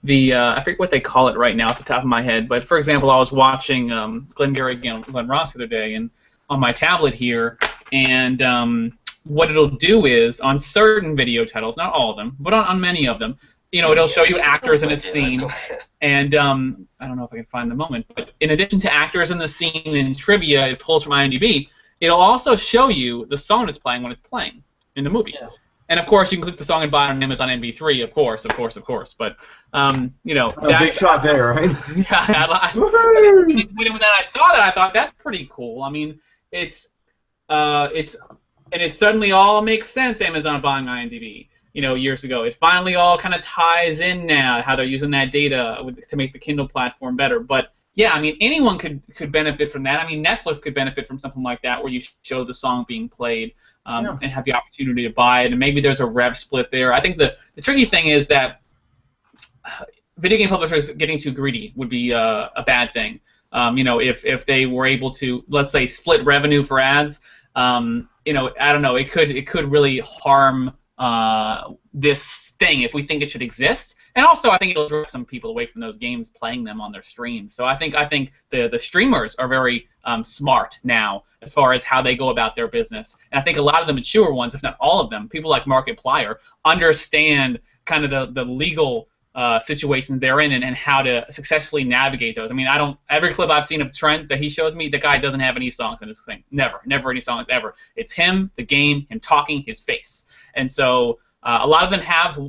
I forget what they call it right now off the top of my head, but for example, I was watching Glengarry Glen Ross the other day and on my tablet here, and what it'll do is on certain video titles, not all of them, but on many of them, it'll show you actors in a scene, and I don't know if I can find the moment, but in addition to actors in the scene and trivia it pulls from IMDb, it'll also show you the song that's playing when it's playing in the movie. Yeah. And of course, you can click the song and buy it on Amazon MP3, of course. But a big shot there, right? Yeah. When I saw that, I thought that's pretty cool. I mean, it suddenly all makes sense. Amazon buying IMDb. years ago. It finally all kind of ties in now, how they're using that data to make the Kindle platform better. But yeah, I mean, anyone could benefit from that. I mean, Netflix could benefit from something like that, where you show the song being played and have the opportunity to buy it, and maybe there's a rev split there. I think the tricky thing is that video game publishers getting too greedy would be a bad thing. If they were able to, let's say, split revenue for ads, I don't know, it could really harm this thing if we think it should exist. And also, I think it'll drive some people away from those games playing them on their streams. So I think the streamers are very smart now as far as how they go about their business. And I think a lot of the mature ones, if not all of them, people like Markiplier, understand kind of the legal situations they're in and how to successfully navigate those. I mean, every clip I've seen of Trent that he shows me, the guy doesn't have any songs in his thing. Never any songs ever. It's him, the game, him talking, his face. And so a lot of them have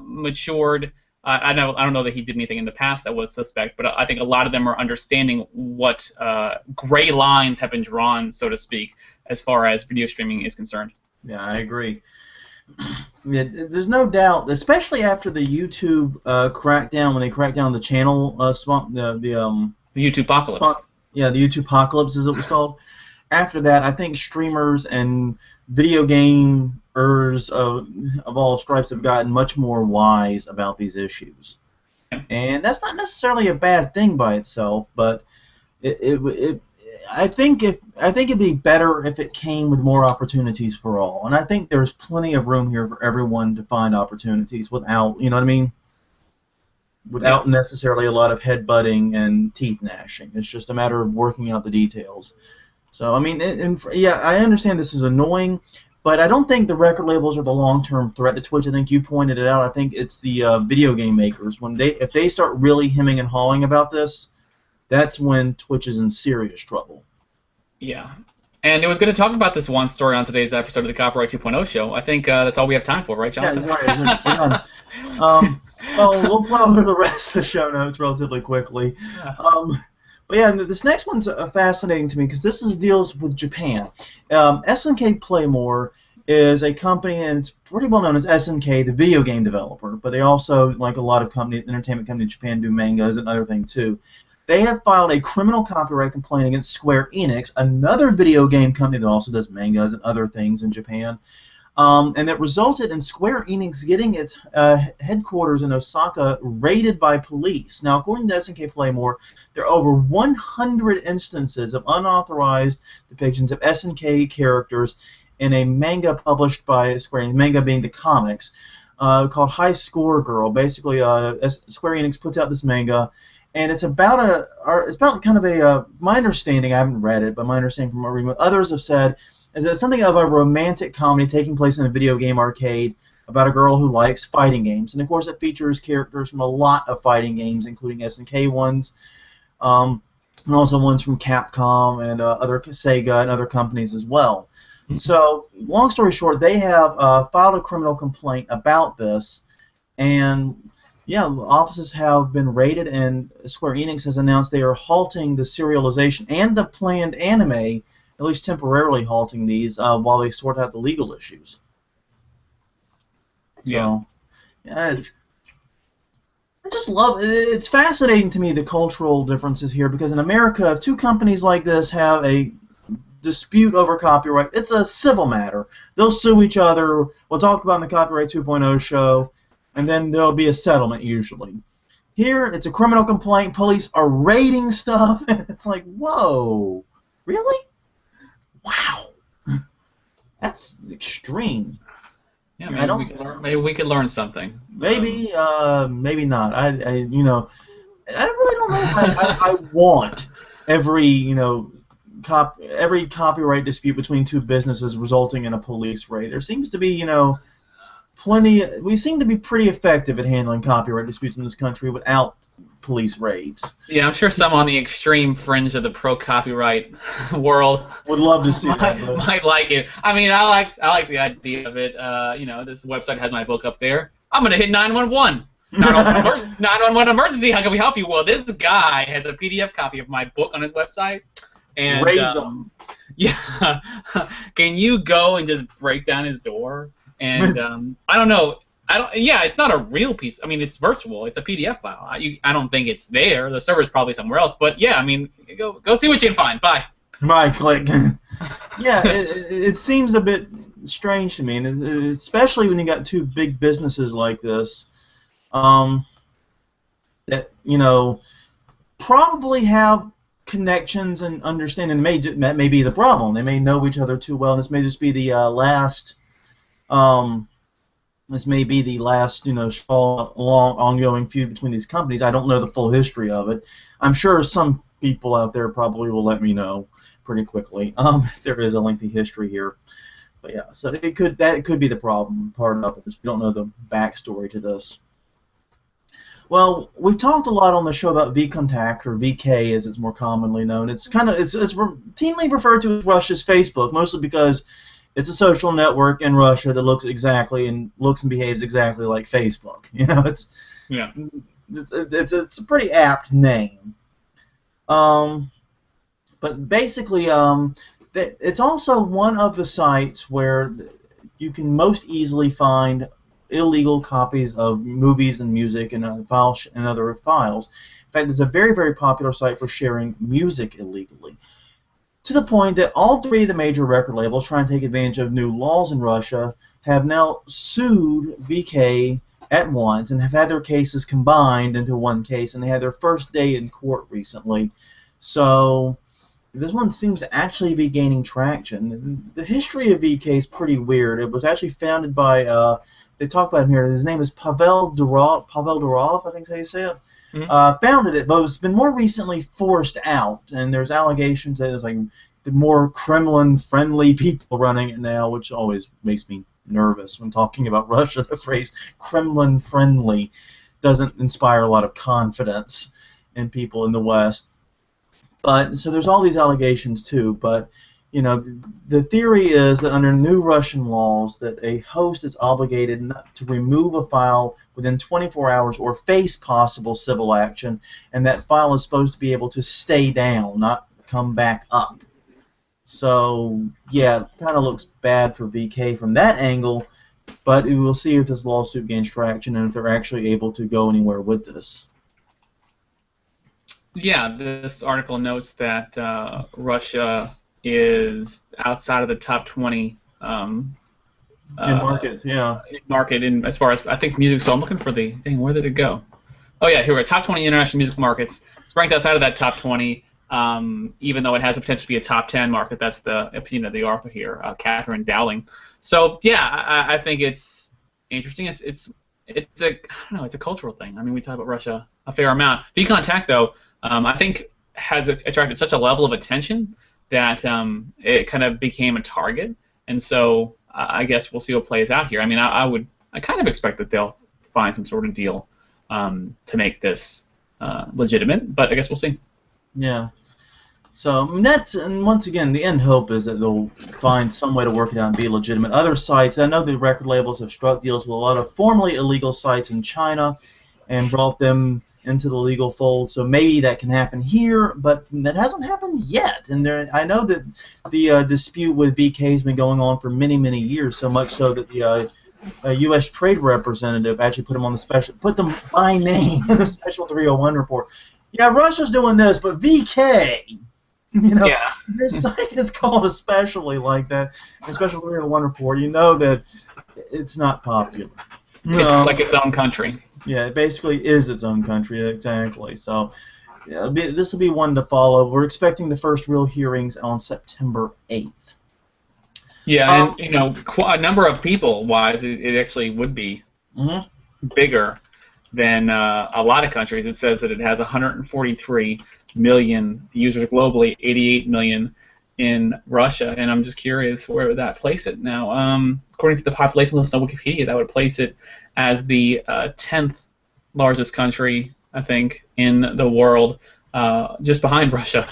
matured. I don't know that he did anything in the past that was suspect, but I think a lot of them are understanding what gray lines have been drawn, so to speak, as far as video streaming is concerned. Yeah, I agree. Yeah, there's no doubt, especially after the YouTube crackdown, when they cracked down on the channel, the YouTube apocalypse. Yeah, the YouTube apocalypse, as it was called. After that, I think streamers and video gamers of all stripes have gotten much more wise about these issues, and that's not necessarily a bad thing by itself. But I think it'd be better if it came with more opportunities for all, and I think there's plenty of room here for everyone to find opportunities without, you know what I mean, without necessarily a lot of headbutting and teeth gnashing. It's just a matter of working out the details. So, I mean, I understand this is annoying, but I don't think the record labels are the long-term threat to Twitch. I think you pointed it out. I think it's the video game makers. If they start really hemming and hawing about this, that's when Twitch is in serious trouble. Yeah. And it was going to talk about this one story on today's episode of the Copyright 2.0 show. I think that's all we have time for, right, Jonathan? Yeah, right. Well, we'll plow through the rest of the show notes relatively quickly. But yeah, this next one's fascinating to me because this deals with Japan. SNK Playmore is a company, and it's pretty well known as SNK, the video game developer. But they also, like a lot of entertainment companies in Japan, do mangas and other things too. They have filed a criminal copyright complaint against Square Enix, another video game company that also does mangas and other things in Japan. And that resulted in Square Enix getting its headquarters in Osaka raided by police. Now, according to SNK Playmore, there are over 100 instances of unauthorized depictions of SNK characters in a manga published by Square Enix, manga being the comics, called High Score Girl. Basically, Square Enix puts out this manga, and it's about kind of a, my understanding, I haven't read it, but my understanding from what others have said, is that it's something of a romantic comedy taking place in a video game arcade about a girl who likes fighting games. And of course it features characters from a lot of fighting games, including SNK ones, and also ones from Capcom and other Sega and other companies as well. Mm-hmm. So, long story short, they have filed a criminal complaint about this, and yeah, offices have been raided, and Square Enix has announced they are halting the serialization and the planned anime, at least temporarily halting these while they sort out the legal issues. So, yeah, I just love it. It's fascinating to me, the cultural differences here, because in America, if two companies like this have a dispute over copyright, it's a civil matter. They'll sue each other. We'll talk about in the Copyright 2.0 show, and then there'll be a settlement usually. Here, it's a criminal complaint. Police are raiding stuff, and it's like, whoa, really? Wow, that's extreme. Yeah, maybe we could learn something. Maybe, maybe not. I really don't know if I want every every copyright dispute between two businesses resulting in a police raid. There seems to be plenty. We seem to be pretty effective at handling copyright disputes in this country without police raids. Yeah, I'm sure some on the extreme fringe of the pro-copyright world would love to see might like it. I mean, I like the idea of it. This website has my book up there. I'm gonna hit 911. 911 emergency. How can we help you? Well, this guy has a PDF copy of my book on his website, and raid them. Yeah, can you go and just break down his door? And I don't know. I don't. Yeah, it's not a real piece. I mean, it's virtual. It's a PDF file. I don't think it's there. The server's probably somewhere else. But yeah, I mean, go see what you can find. Bye. Right, click. Yeah, it seems a bit strange to me, and especially when you got two big businesses like this, that probably have connections and understanding. That may be the problem. They may know each other too well, and this may just be the last. This may be the last, long ongoing feud between these companies. I don't know the full history of it. I'm sure some people out there probably will let me know pretty quickly. If there is a lengthy history here, but yeah, so it could be the problem part of it. We don't know the backstory to this. Well, we've talked a lot on the show about VKontakte, or VK as it's more commonly known. It's routinely referred to as Russia's Facebook, mostly because it's a social network in Russia that looks and behaves exactly like Facebook. It's a pretty apt name. But basically, it's also one of the sites where you can most easily find illegal copies of movies and music and other files. In fact, it's a very, very popular site for sharing music illegally, to the point that all three of the major record labels trying to take advantage of new laws in Russia have now sued VK at once and have had their cases combined into one case, and they had their first day in court recently. So this one seems to actually be gaining traction. The history of VK is pretty weird. It was actually founded by, they talk about him here, his name is Pavel Durov, I think is how you say it. Founded it, but it's been more recently forced out, and there's allegations that there's like the more Kremlin-friendly people running it now, which always makes me nervous when talking about Russia. The phrase Kremlin-friendly doesn't inspire a lot of confidence in people in the West. But so there's all these allegations too. But the theory is that under new Russian laws, that a host is obligated not to remove a file within 24 hours or face possible civil action, and that file is supposed to be able to stay down, not come back up. So, yeah, it kind of looks bad for VK from that angle, but we will see if this lawsuit gains traction and if they're actually able to go anywhere with this. Yeah, this article notes that Russia is outside of the top 20 market, yeah. Market in as far as I think music. So I'm looking for the thing. Where did it go? Oh yeah, here we are. Top 20 international music markets. It's ranked outside of that top 20, even though it has the potential to be a top 10 market. That's the opinion of the author here, Catherine Dowling. So yeah, I think it's interesting. It's a cultural thing. I mean, we talk about Russia a fair amount. VKontakte though, I think has attracted such a level of attention that it kind of became a target, and so I guess we'll see what plays out here. I mean, I kind of expect that they'll find some sort of deal to make this legitimate, but I guess we'll see. Yeah. So and once again, the end hope is that they'll find some way to work it out and be legitimate. Other sites, I know the record labels have struck deals with a lot of formerly illegal sites in China and brought them into the legal fold, so maybe that can happen here, but that hasn't happened yet. And I know that the dispute with VK has been going on for many, many years, so much so that the U.S. Trade Representative actually put them by name in the Special 301 report. Yeah, Russia's doing this, but VK, yeah. Their site is called especially like that, in Special 301 report. You know that it's not popular. It's like its own country. Yeah, it basically is its own country, exactly. So, yeah, this will be one to follow. We're expecting the first real hearings on September 8th. Yeah, and a number of people-wise, it actually would be bigger than a lot of countries. It says that it has 143 million users globally, 88 million in Russia, and I'm just curious where would that place it now. According to the population list on Wikipedia, that would place it as the 10th largest country, I think, in the world, just behind Russia.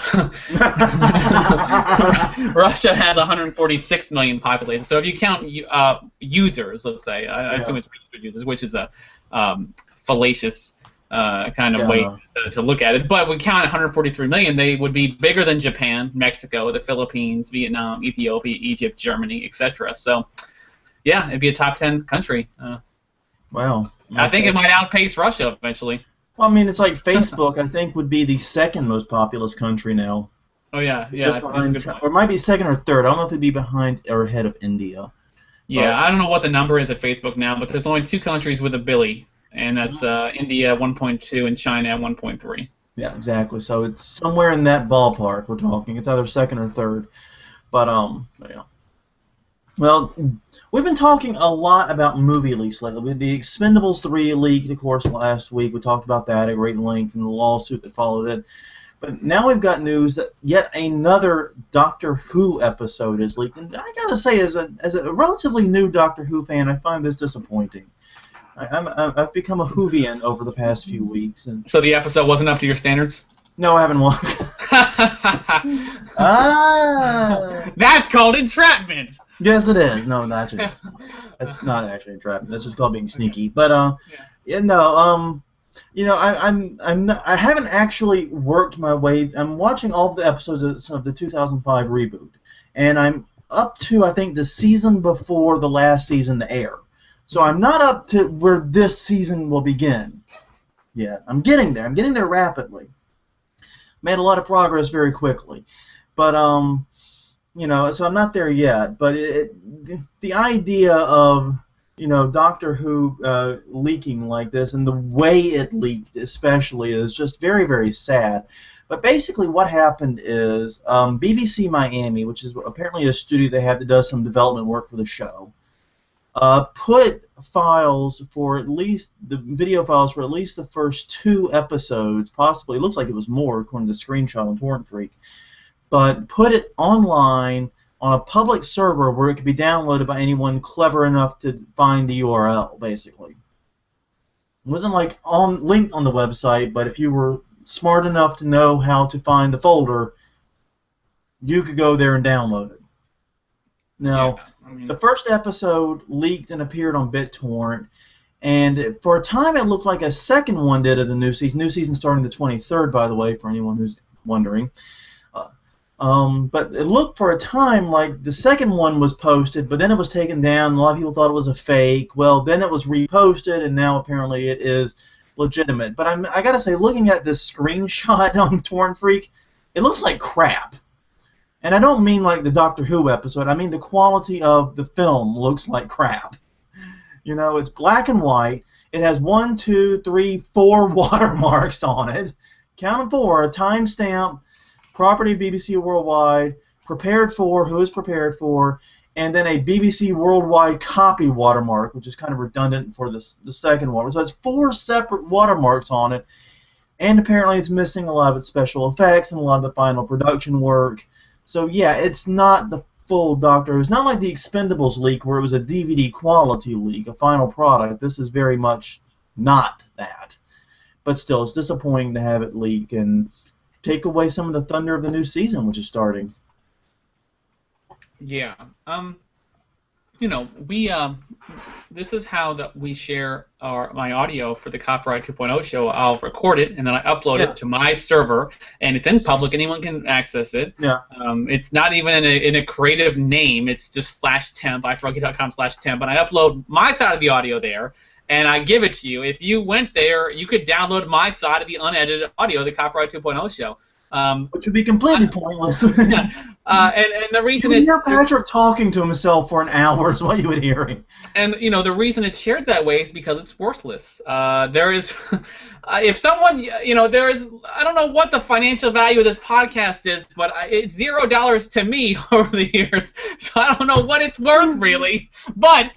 Russia has 146 million population. So if you count users, let's say, I assume it's users, which is a fallacious kind of way to look at it. But if we count 143 million, they would be bigger than Japan, Mexico, the Philippines, Vietnam, Ethiopia, Egypt, Germany, etc. So, yeah, it'd be a top 10 country. Wow. I think it might outpace Russia eventually. Well, I mean, it's like Facebook, I think, would be the second most populous country now. Oh, yeah. Just behind, or it might be second or third. I don't know if it'd be behind or ahead of India. Yeah, I don't know what the number is at Facebook now, but there's only 2 countries with a billy, and that's India 1.2 and China 1.3. Yeah, exactly. So it's somewhere in that ballpark we're talking. It's either second or third. But, yeah. Well, we've been talking a lot about movie leaks lately. The Expendables 3 leaked, of course, last week. We talked about that at great length and the lawsuit that followed it. But now we've got news that yet another Doctor Who episode is leaked. And I gotta say, as a relatively new Doctor Who fan, I find this disappointing. I've become a Whovian over the past few weeks. And so the episode wasn't up to your standards? No, I haven't watched. That's called entrapment. Yes, it is. No, not actually. That's not actually entrapment. That's just called being sneaky. But yeah, no. You know, I haven't actually worked my way. I'm watching all of the episodes of the 2005 reboot, and I'm up to, I think, the season before the last season to air. So I'm not up to where this season will begin yet. I'm getting there. I'm getting there rapidly. Made a lot of progress very quickly, but you know, so I'm not there yet. But the idea of, you know, Doctor Who leaking like this, and the way it leaked especially, is just very, very sad. But basically what happened is BBC Miami, which is apparently a studio they have that does some development work for the show, put files for at least, the video files for at least the first 2 episodes, possibly, it looks like it was more according to the screenshot on Torrent Freak, but put it online on a public server where it could be downloaded by anyone clever enough to find the URL, basically. It wasn't like linked on the website, but if you were smart enough to know how to find the folder, you could go there and download it. Now, the first episode leaked and appeared on BitTorrent, and for a time it looked like a second one did of the new season. New season starting the 23rd, by the way, for anyone who's wondering. But it looked for a time like the second one was posted, but then it was taken down. A lot of people thought it was a fake. Well, then it was reposted, and now apparently it is legitimate. But I gotta say, looking at this screenshot on Torrent Freak, it looks like crap. And I don't mean like the Doctor Who episode. I mean the quality of the film looks like crap. You know, it's black and white. It has 1, 2, 3, 4 watermarks on it. Count them 4. A timestamp, property BBC Worldwide, prepared for, who is prepared for, and then a BBC Worldwide copy watermark, which is kind of redundant for the second one. So it's 4 separate watermarks on it, and apparently it's missing a lot of its special effects and a lot of the final production work. So yeah, it's not the full Doctor Who. It's not like the Expendables leak where it was a DVD quality leak, a final product. This is very much not that. But still, it's disappointing to have it leak and take away some of the thunder of the new season, which is starting. Yeah. You know, we this is how that we share my audio for the Copyright 2.0 show. I'll record it and then I upload it to my server, and it's in public. Anyone can access it. Yeah. It's not even in a creative name. It's just /temp, ifroggy.com/temp, and I upload my side of the audio there, and I give it to you. If you went there, you could download my side of the unedited audio of the Copyright 2.0 show. Which would be completely pointless. Yeah. And the reason you would hear Patrick talking to himself for an hour is what you would hear him. And you know the reason it's shared that way is because it's worthless. There is, if someone, you know, there is, I don't know what the financial value of this podcast is, but it's $0 to me over the years, so I don't know what it's worth really. But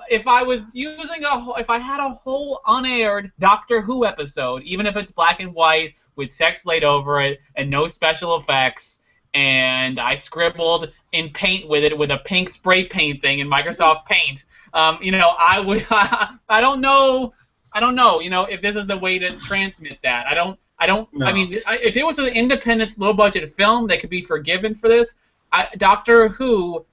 if I was using if I had a whole unaired Doctor Who episode, even if it's black and white with text laid over it and no special effects, and I scribbled in paint with it with a pink spray paint thing in Microsoft Paint, you know, I would. I don't know. You know, if this is the way to transmit that. I don't. No. I mean, if it was an independent, low-budget film, they could be forgiven for this. Doctor Who.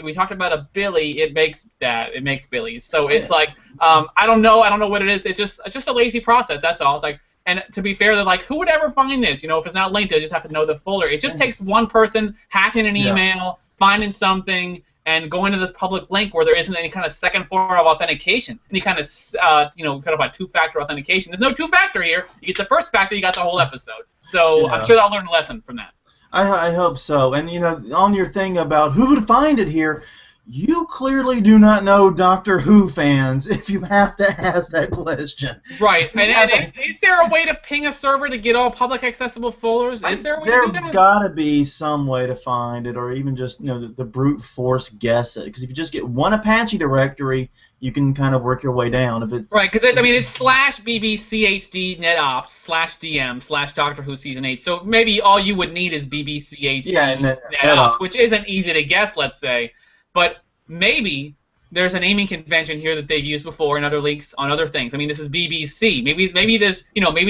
We talked about a Billy. It makes that. It makes Billies. So it's like, I don't know. I don't know what it is. It's just a lazy process. That's all. It's like. And to be fair, they're like, who would ever find this? You know, if it's not linked, they just have to know the folder. It just takes one person hacking an email, finding something, and go into this public link where there isn't any kind of second form of authentication, any kind of kind of a two-factor authentication. There's no two-factor here. You get the first factor, you got the whole episode. So I'm sure I'll learn a lesson from that. I hope so. And on your thing about who would find it here, you clearly do not know Doctor Who fans if you have to ask that question. Right. And is there a way to ping a server to get all public accessible folders? Is there a way to do that? There's got to be some way to find it, or even just the brute force guess it. Because if you just get one Apache directory, you can kind of work your way down. Right. Because it's /BBCHD NetOps /DM /Doctor Who Season 8. So maybe all you would need is BBCHD NetOps, which isn't easy to guess, let's say. But maybe there's a naming convention here that they've used before in other leaks on other things. I mean, this is BBC. Maybe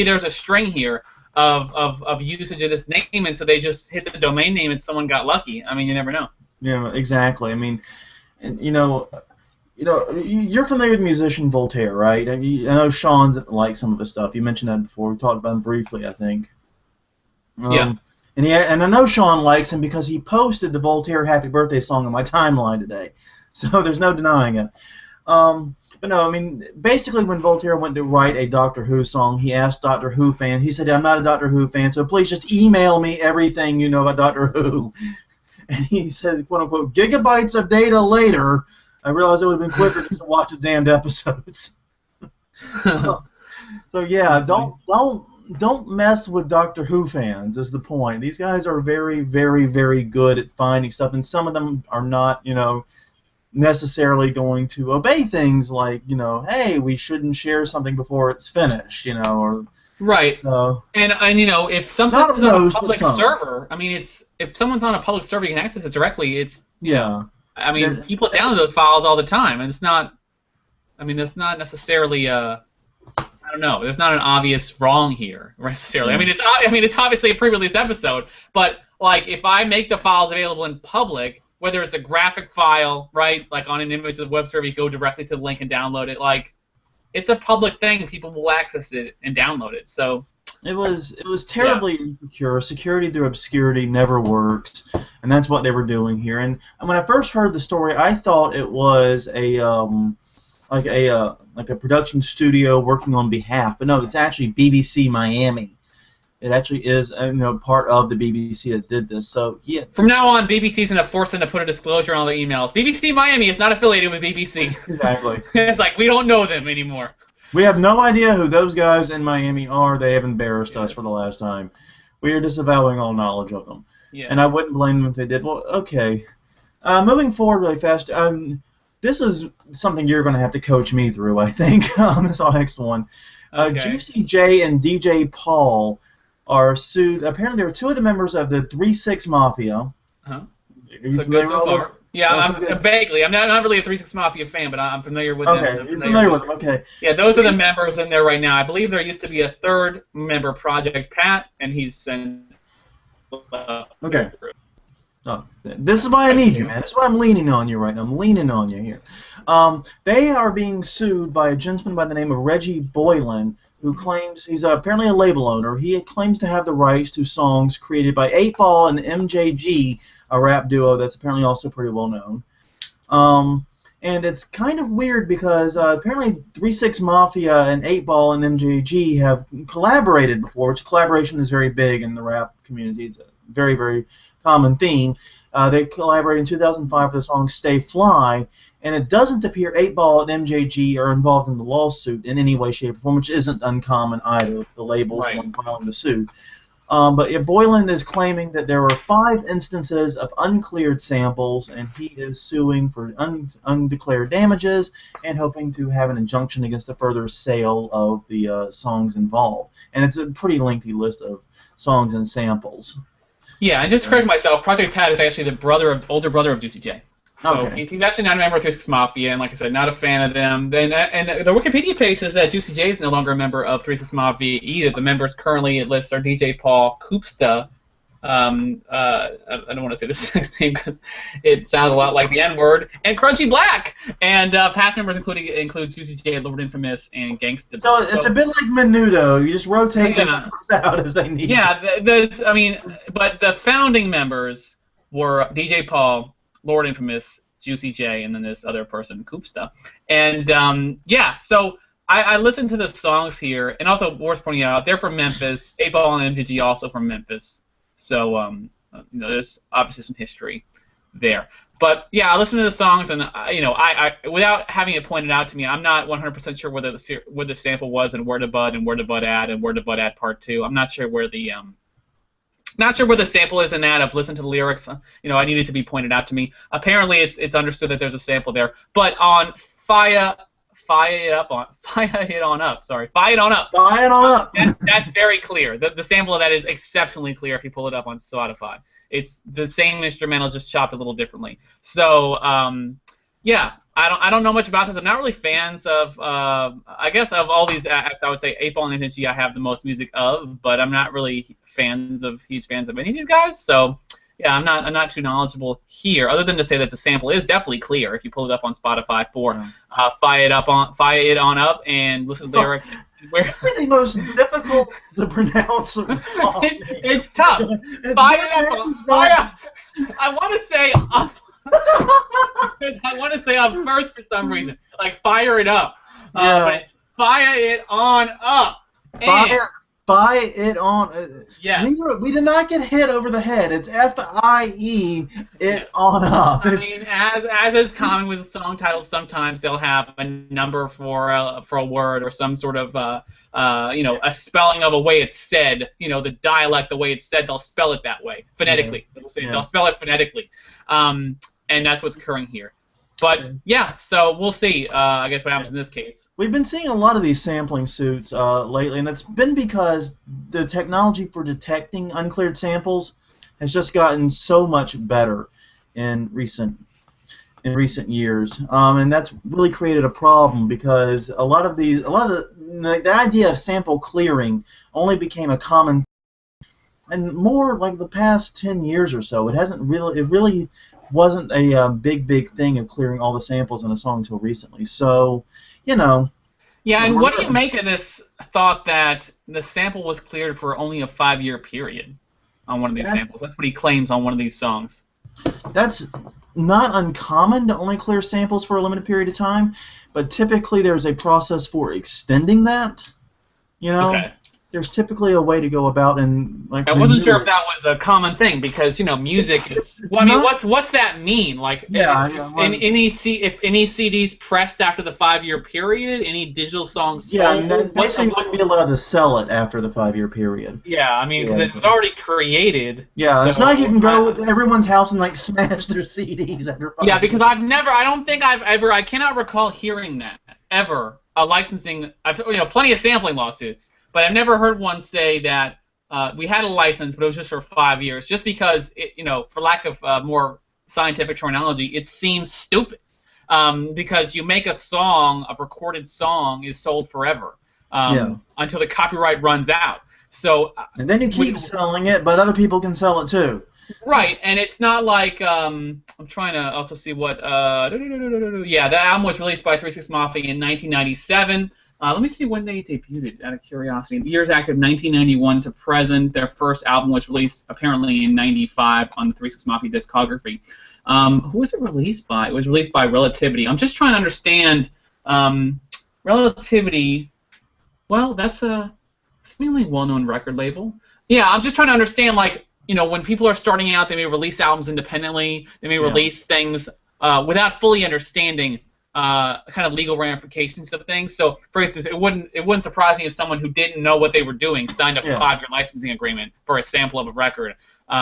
there's a string here of usage of this name, and so they just hit the domain name and someone got lucky. I mean, you never know. Yeah, exactly. I mean, you're familiar with the musician Voltaire, right? I know Sean's like some of his stuff. You mentioned that before. We talked about him briefly, I think. Yeah. And I know Sean likes him because he posted the Voltaire Happy Birthday song on my timeline today. So there's no denying it. But no, I mean, basically when Voltaire went to write a Doctor Who song, he asked Doctor Who fans, he said, I'm not a Doctor Who fan, so please just email me everything you know about Doctor Who. And he says, quote unquote, gigabytes of data later, I realized it would have been quicker just to watch the damned episodes. So yeah, don't mess with Doctor Who fans is the point. These guys are very, very, very good at finding stuff, and some of them are not, necessarily going to obey things like, hey, we shouldn't share something before it's finished, or right. So, and if something's on a public server, I mean, if someone's on a public server, you can access it directly. It's I mean, people download those files all the time, and it's not. I mean, it's not necessarily I don't know. There's not an obvious wrong here necessarily. I mean, it's obviously a pre-release episode, but like if I make the files available in public, whether it's a graphic file, right, like on an image of the web server, you go directly to the link and download it. Like, it's a public thing. People will access it and download it. So it was terribly insecure. Security through obscurity never works, and that's what they were doing here. And when I first heard the story, I thought it was like a production studio working on behalf, but no, it's actually BBC Miami. It actually is part of the BBC that did this. So yeah. From now on, BBC's gonna force them to put a disclosure on their emails. BBC Miami is not affiliated with BBC. Exactly. It's like we don't know them anymore. We have no idea who those guys in Miami are. They have embarrassed us for the last time. We are disavowing all knowledge of them. Yeah. And I wouldn't blame them if they did. Well, okay. Moving forward really fast. This is something you're going to have to coach me through, I think, on this next one. Okay. Juicy J and DJ Paul are sued. Apparently, they were two of the members of the 3-6 Mafia. Are you familiar with them? Yeah, I'm vaguely. I'm not really a 3-6 Mafia fan, but I'm familiar with them. Okay, you're familiar with them. Okay. Yeah, those are the members in there right now. I believe there used to be a third member, Project Pat, and he's since. Okay. Oh, this is why I need you, man. This is why I'm leaning on you right now. I'm leaning on you here. They are being sued by a gentleman by the name of Reggie Boylan, who claims he's apparently a label owner. He claims to have the rights to songs created by 8-Ball and MJG, a rap duo that's apparently also pretty well known. And it's kind of weird because apparently 3-6 Mafia and 8-Ball and MJG have collaborated before, which collaboration is very big in the rap community. It's a very, very common theme. They collaborated in 2005 for the song Stay Fly, and it doesn't appear 8-Ball and MJG are involved in the lawsuit in any way, shape, or form, which isn't uncommon either, the labels when filing the suit. But Boylan is claiming that there were 5 instances of uncleared samples, and he is suing for undeclared damages and hoping to have an injunction against the further sale of the songs involved. And it's a pretty lengthy list of songs and samples. Yeah, and just to correct myself, Project Pat is actually the older brother of Juicy J. So he's actually not a member of 3-6 Mafia, and like I said, not a fan of them. And the Wikipedia page says that Juicy J is no longer a member of 3-6 Mafia either. The members currently it lists are DJ Paul Koopsta. I don't want to say this next name because it sounds a lot like the N-word. And Crunchy Black. And past members include Juicy J, Lord Infamous, and Gangsta. So it's a bit like Menudo. You just rotate them out as they need. Yeah, but the founding members were DJ Paul, Lord Infamous, Juicy J, and then this other person, Koopsta. And yeah, so I listened to the songs here, and also worth pointing out, they're from Memphis. 8-Ball and MGG also from Memphis. So there's obviously some history there. But yeah, I listened to the songs, and I without having it pointed out to me, I'm not 100% sure where the sample was, and where to bud, and where to bud add, and where to bud add part 2. I'm not sure where the sample is in that. I've listened to the lyrics. I needed to be pointed out to me. Apparently, it's understood that there's a sample there. But on Fire It On Up. That's very clear. The sample of that is exceptionally clear if you pull it up on Spotify. It's the same instrumental, just chopped a little differently. So yeah, I don't know much about this. I'm not really fans of I guess of all these acts. I would say 8-Ball and NG I have the most music of, but I'm not really huge fans of any of these guys. So yeah, I'm not too knowledgeable here, other than to say that the sample is definitely clear if you pull it up on Spotify for Fire It On Up and listen to the lyrics. The most difficult to pronounce. It's tough. Fire. I want to say. I want to say up first for some reason, like fire it up. But it's Fire It On Up. Fire it on. Yes. We did not get hit over the head. It's FIE it on up. I mean, as is common with song titles, sometimes they'll have a number for a word or some sort of a spelling of a way it's said. The dialect, the way it's said, they'll spell it that way phonetically. They'll spell it phonetically, and that's what's occurring here. But yeah, so we'll see. I guess what happens in this case. We've been seeing a lot of these sampling suits lately, and it's been because the technology for detecting uncleared samples has just gotten so much better in recent years, and that's really created a problem because the idea of sample clearing only became a common, and more like the past 10 years or so. It really wasn't a big thing of clearing all the samples in a song until recently. So, Yeah, and what do you make of this thought that the sample was cleared for only a 5-year period on one of these samples? That's what he claims on one of these songs. That's not uncommon to only clear samples for a limited period of time, but typically there's a process for extending that. Okay. There's typically a way to go about and like. I wasn't sure if that was a common thing because music is. Well, I mean, what's that mean? Like, if any CDs pressed after the 5-year period, any digital songs. Yeah, basically you wouldn't be allowed to sell it after the 5-year period. Yeah, I mean, because it was already created. Yeah, it's not like you can go to everyone's house and like smash their CDs after 5 years. Yeah, because I cannot recall hearing that ever. Licensing, plenty of sampling lawsuits. But I've never heard one say that we had a license, but it was just for 5 years, just because, for lack of more scientific terminology, it seems stupid. Because you make a recorded song is sold forever until the copyright runs out. So and then you keep selling it, but other people can sell it too. Right, and it's not like I'm trying to also see what that album was released by 3 6 Mafia in 1997. Let me see when they debuted it, out of curiosity. The years active 1991 to present. Their first album was released apparently in 95 on the 3 6 Mafia discography. Who was it released by? It was released by Relativity. I'm just trying to understand Relativity. Well, that's a seemingly well-known record label. Yeah, I'm just trying to understand, like, when people are starting out, they may release albums independently. They may release things without fully understanding kind of legal ramifications of things. So, for instance, it wouldn't surprise me if someone who didn't know what they were doing signed up a 5-year licensing agreement for a sample of a record. But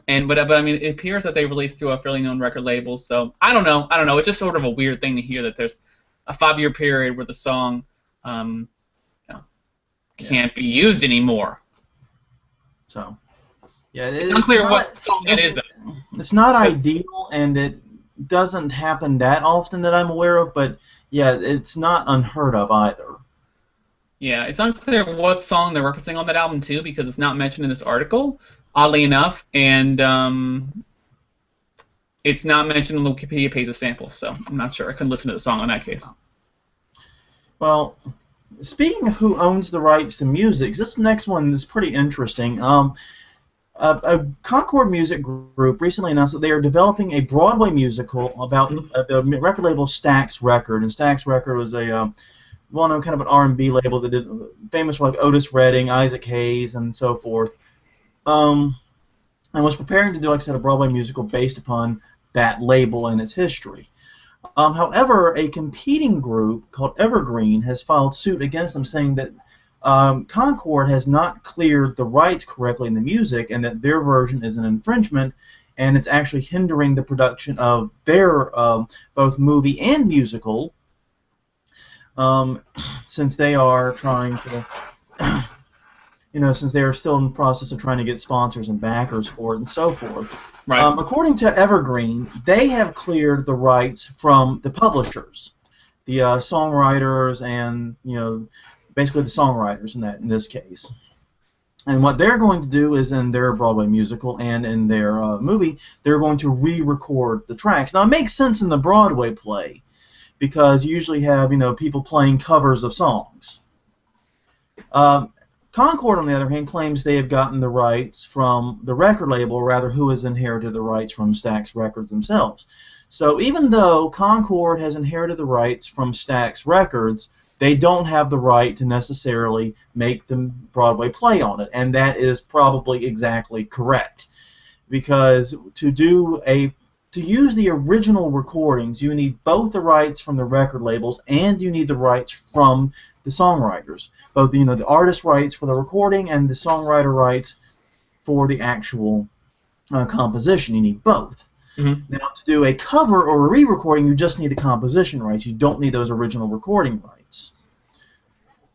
I mean, it appears that they released through a fairly known record label. So I don't know. It's just sort of a weird thing to hear that there's a 5-year period where the song can't be used anymore. So yeah, it's unclear what song it is. It's not ideal, and it doesn't happen that often that I'm aware of, but yeah, it's not unheard of either. Yeah, it's unclear what song they're referencing on that album too, because it's not mentioned in this article, oddly enough, and it's not mentioned on the Wikipedia page of samples, so I'm not sure. I couldn't listen to the song in that case. Well, speaking of who owns the rights to music, this next one is pretty interesting. a Concord music group recently announced that they are developing a Broadway musical about the record label Stax Record, and Stax Record was a well-known kind of an R&B label that did famous for like Otis Redding, Isaac Hayes, and so forth, and was preparing to do, like I said, a Broadway musical based upon that label and its history. However, a competing group called Evergreen has filed suit against them, saying that Concord has not cleared the rights correctly in the music, and that their version is an infringement, and it's actually hindering the production of their both movie and musical, since they are trying to, since they are still in the process of trying to get sponsors and backers for it and so forth. Right. According to Evergreen, they have cleared the rights from the publishers, the songwriters, and basically the songwriters in this case. And what they're going to do is, in their Broadway musical and in their movie, they're going to re-record the tracks. Now, it makes sense in the Broadway play, because you usually have people playing covers of songs. Concord, on the other hand, claims they have gotten the rights from the record label, or rather who has inherited the rights from Stax Records themselves. So even though Concord has inherited the rights from Stax Records, they don't have the right to necessarily make the Broadway play on it, and that is probably exactly correct. Because to use the original recordings, you need both the rights from the record labels and you need the rights from the songwriters, both the artist rights for the recording and the songwriter rights for the actual composition. You need both. Mm-hmm. Now, to do a cover or a re-recording, you just need the composition rights. You don't need those original recording rights.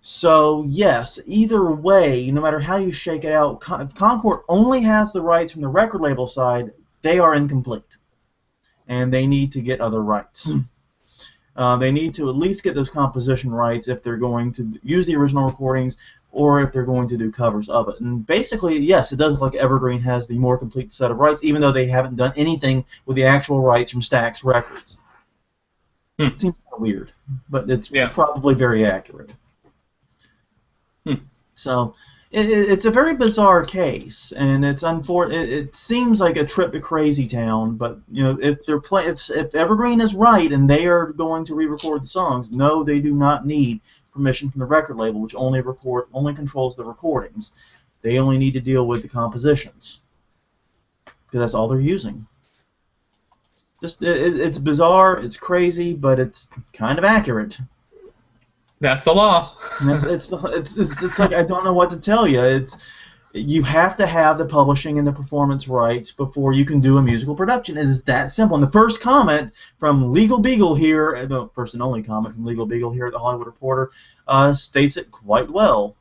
So yes, either way, no matter how you shake it out, if Concord only has the rights from the record label side, they are incomplete, and they need to get other rights. They need to at least get those composition rights if they're going to use the original recordings or if they're going to do covers of it. And basically, yes, it does look like Evergreen has the more complete set of rights, even though they haven't done anything with the actual rights from Stax Records. It seems kind of weird, but it's probably very accurate. So it's a very bizarre case, and it's it seems like a trip to Crazy Town. But if Evergreen is right and they are going to re-record the songs, no, they do not need permission from the record label, which only controls the recordings. They only need to deal with the compositions, because that's all they're using. It's bizarre, it's crazy, but it's kind of accurate. That's the law. It's like, I don't know what to tell you. You have to have the publishing and the performance rights before you can do a musical production. It is that simple. And the first comment from Legal Beagle here, the first and only comment from Legal Beagle here at the Hollywood Reporter, states it quite well.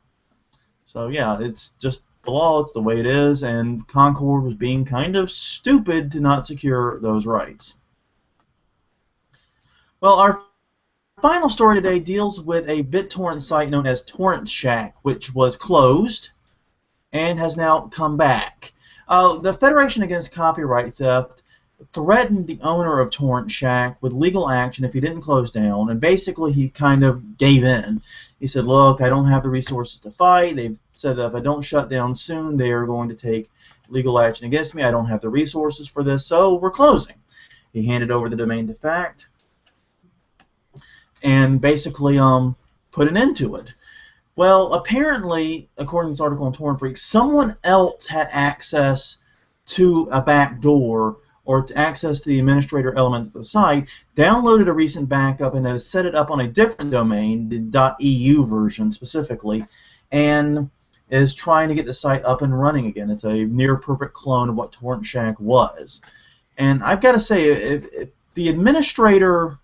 So yeah, it's just the law. It's the way it is. And Concord was being kind of stupid to not secure those rights. Well, our final story today deals with a BitTorrent site known as TorrentShack, which was closed and has now come back. The Federation Against Copyright Theft threatened the owner of TorrentShack with legal action if he didn't close down, and basically he kind of gave in. He said, look, I don't have the resources to fight. They've said if I don't shut down soon, they are going to take legal action against me. I don't have the resources for this, so we're closing. He handed over the domain to Fact and basically put an end to it. Well, apparently, according to this article on Torrent Freak, someone else had access to a back door or access to the administrator element of the site, downloaded a recent backup, and has set it up on a different domain, the .eu version specifically, and is trying to get the site up and running again. It's a near-perfect clone of what TorrentShack was. And I've got to say, if the administrator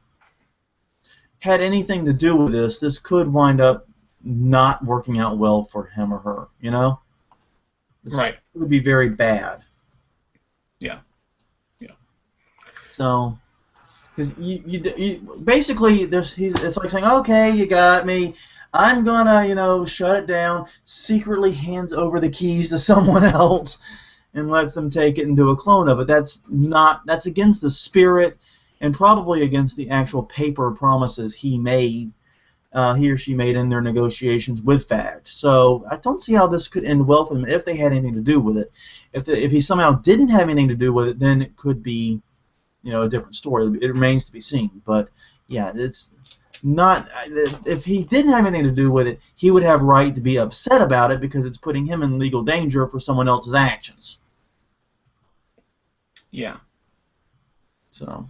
had anything to do with this could wind up not working out well for him or her, This would be very bad. Yeah. So, because you basically, it's like saying, okay, you got me. I'm gonna, shut it down. Secretly hands over the keys to someone else and lets them take it and do a clone of it. That's against the spirit and probably against the actual paper promises he made he or she made in their negotiations with Fact. So I don't see how this could end well for them if they had anything to do with it. If he somehow didn't have anything to do with it, then it could be, a different story. It remains to be seen. But yeah, it's not. If he didn't have anything to do with it, he would have right to be upset about it because it's putting him in legal danger for someone else's actions. Yeah. So.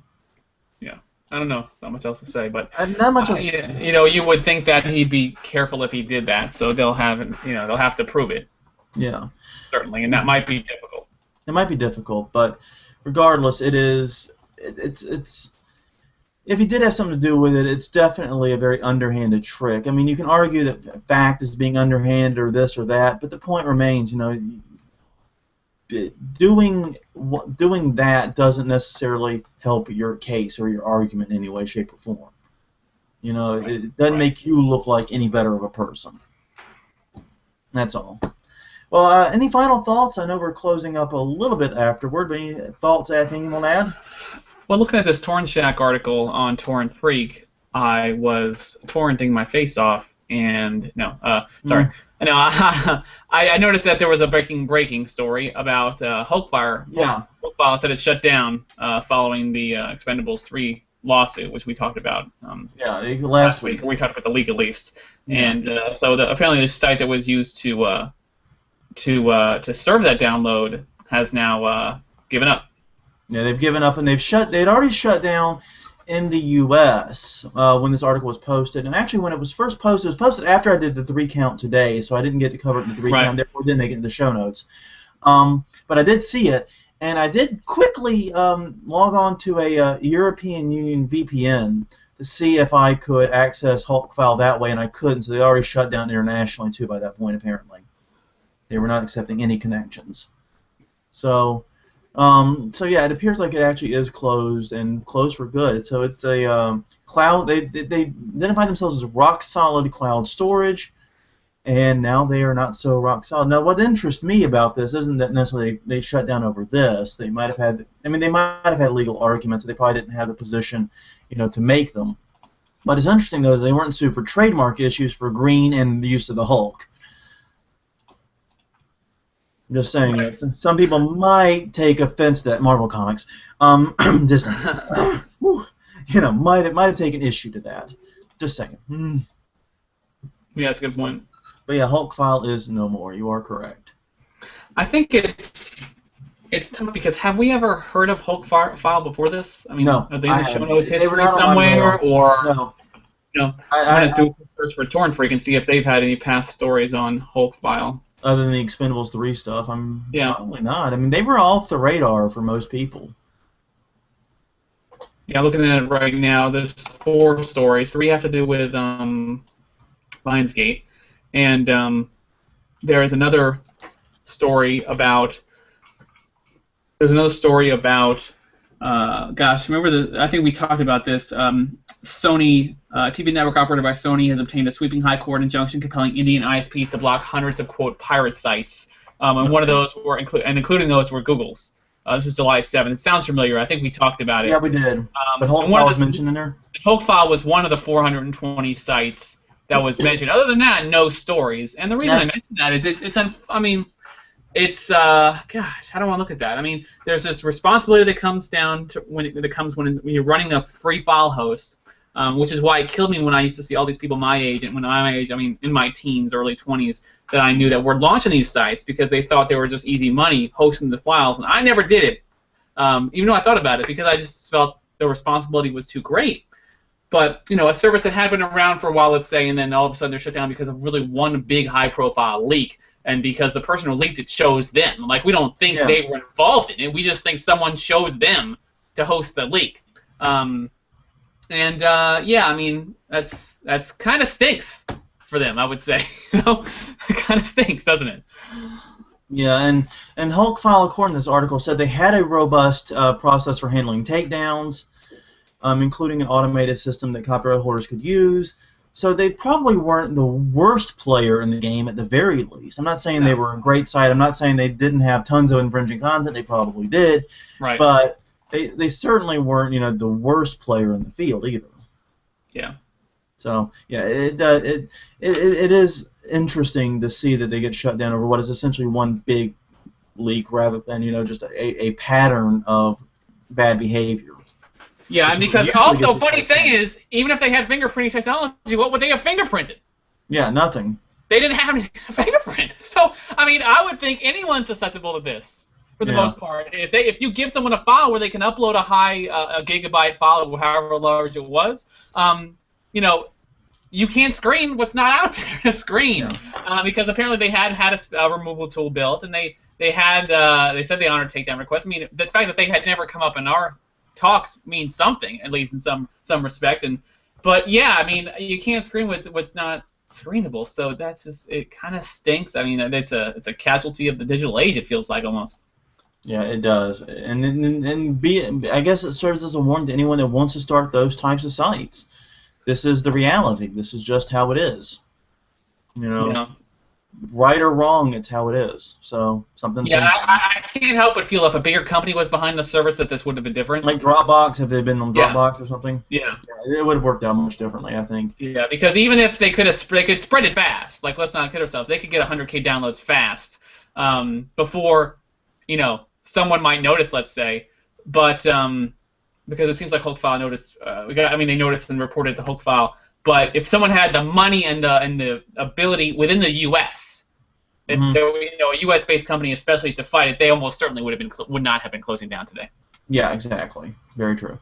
Yeah. I don't know. Not much else to say, but not much else. You would think that he'd be careful if he did that, so they'll have to prove it. Yeah. Certainly, and that might be difficult. It might be difficult, but regardless, it's if he did have something to do with it, it's definitely a very underhanded trick. I mean, you can argue that Fact is being underhanded or this or that, but the point remains, doing that doesn't necessarily help your case or your argument in any way, shape, or form. It doesn't make you look like any better of a person. That's all. Well, any final thoughts? I know we're closing up a little bit afterward, but any thoughts, anything you want to add? Well, looking at this TorrentShack article on Torrent Freak, I was torrenting my face off, and I noticed that there was a breaking story about Hulkfire. Yeah. Hulkfire said it shut down following the Expendables 3 lawsuit, which we talked about last week. We talked about the leak at least. Yeah. And apparently the site that was used to serve that download has now given up. Yeah, they've given up, and they'd already shut down in the U.S. When this article was posted. And actually, when it was first posted, it was posted after I did the 3-count today, so I didn't get to cover it in the 3-count, therefore didn't make it into the show notes. But I did see it, and I did quickly log on to a European Union VPN to see if I could access Hulkfile that way, and I couldn't, so they already shut down internationally, too, by that point, apparently. They were not accepting any connections. So yeah, it appears like it actually is closed, and closed for good. So it's a cloud. They identify themselves as rock solid cloud storage, and now they are not so rock solid. Now, what interests me about this isn't that necessarily they shut down over this. They might have had. I mean, they might have had legal arguments. They probably didn't have the position, to make them. What is interesting though is they weren't sued for trademark issues for Green and the use of the Hulk. I'm just saying, some people might take offense to that. Marvel Comics, Disney, might have taken issue to that. Just saying. Yeah, that's a good point. But yeah, Hulkfile is no more. You are correct. I think it's tough because have we ever heard of Hulkfile before this? I mean, no, are they in the show notes history somewhere, or no? I'm gonna do a search for Torrent Freak and see if they've had any past stories on Hulkfile. Other than the Expendables 3 stuff, probably not. I mean, they were off the radar for most people. Yeah, looking at it right now, there's 4 stories. 3 have to do with Lionsgate, and there is another story about. There's another story about. Gosh, remember I think we talked about this. Sony, TV network operated by Sony, has obtained a sweeping high court injunction compelling Indian ISPs to block hundreds of quote pirate sites, and one of those were including those were Google's. This was July 7th. It sounds familiar. I think we talked about it. Yeah, we did. But Hulkfile was mentioned in there. Hulkfile was one of the 420 sites that was mentioned. Other than that, no stories. And the reason I mentioned that is it's gosh, how do I want to look at that? I mean, there's this responsibility that comes down to when you're running a free file host, which is why it killed me when I used to see all these people my age, and when I'm my age, I mean in my teens, early 20s, that I knew that were launching these sites because they thought they were just easy money hosting the files, and I never did it, even though I thought about it because I just felt the responsibility was too great. But a service that had been around for a while, let's say, and then all of a sudden they're shut down because of really one big high-profile leak. And because the person who leaked it chose them. Like, we don't think they were involved in it. We just think someone chose them to host the leak. I mean, that's kind of stinks for them, I would say. It kind of stinks, doesn't it? Yeah, and Hulkfile, according to this article, said they had a robust process for handling takedowns, including an automated system that copyright holders could use. So they probably weren't the worst player in the game at the very least. I'm not saying they were a great site. I'm not saying they didn't have tons of infringing content. They probably did. Right. But they certainly weren't, the worst player in the field either. Yeah. So yeah, it is interesting to see that they get shut down over what is essentially one big leak rather than just a pattern of bad behavior. Yeah, and because also funny thing is, even if they had fingerprinting technology, what would they have fingerprinted? Yeah, nothing. They didn't have any fingerprint. So I mean, I would think anyone's susceptible to this for the most part. If you give someone a file where they can upload a gigabyte file, or however large it was, you can't screen what's not out there to screen, because apparently they had a removal tool built, and they said they honored takedown requests. I mean, the fact that they had never come up in our talks means something, at least in some respect. But yeah, I mean, you can't screen what's not screenable, so that's just, it kind of stinks. I mean, it's a casualty of the digital age. It feels like almost. Yeah, it does, and I guess it serves as a warning to anyone that wants to start those types of sites. This is the reality. This is just how it is. Right or wrong, it's how it is. So something. Yeah, I can't help but feel if a bigger company was behind the service that this would have been different. Like Dropbox, if they'd been on Dropbox or something. Yeah, it would have worked out much differently, I think. Yeah, because even if they could spread it fast. Like, let's not kid ourselves. They could get 100K downloads fast before someone might notice. Let's say, but because it seems like Hulk file noticed. They noticed and reported the Hulk file. But if someone had the money and the ability within the U.S., a U.S.-based company, especially to fight it, they almost certainly would not have been closing down today. Yeah, exactly. Very true.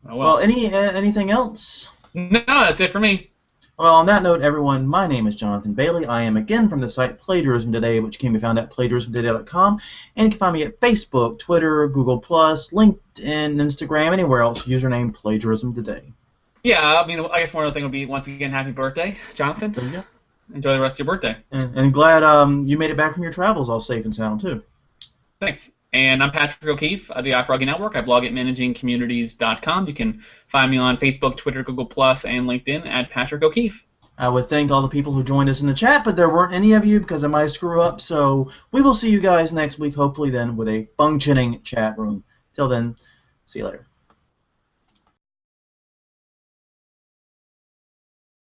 Well, anything else? No, that's it for me. Well, on that note, everyone, my name is Jonathan Bailey. I am again from the site Plagiarism Today, which can be found at plagiarismtoday.com, and you can find me at Facebook, Twitter, Google+, LinkedIn, Instagram, anywhere else. Username Plagiarism Today. Yeah, I mean, I guess one other thing would be, once again, happy birthday, Jonathan. There you go. Enjoy the rest of your birthday. And glad you made it back from your travels all safe and sound, too. Thanks. And I'm Patrick O'Keefe of the iFroggy Network. I blog at managingcommunities.com. You can find me on Facebook, Twitter, Google+, and LinkedIn at Patrick O'Keefe. I would thank all the people who joined us in the chat, but there weren't any of you because of my screw-up, so we will see you guys next week, hopefully then, with a functioning chat room. Till then, see you later.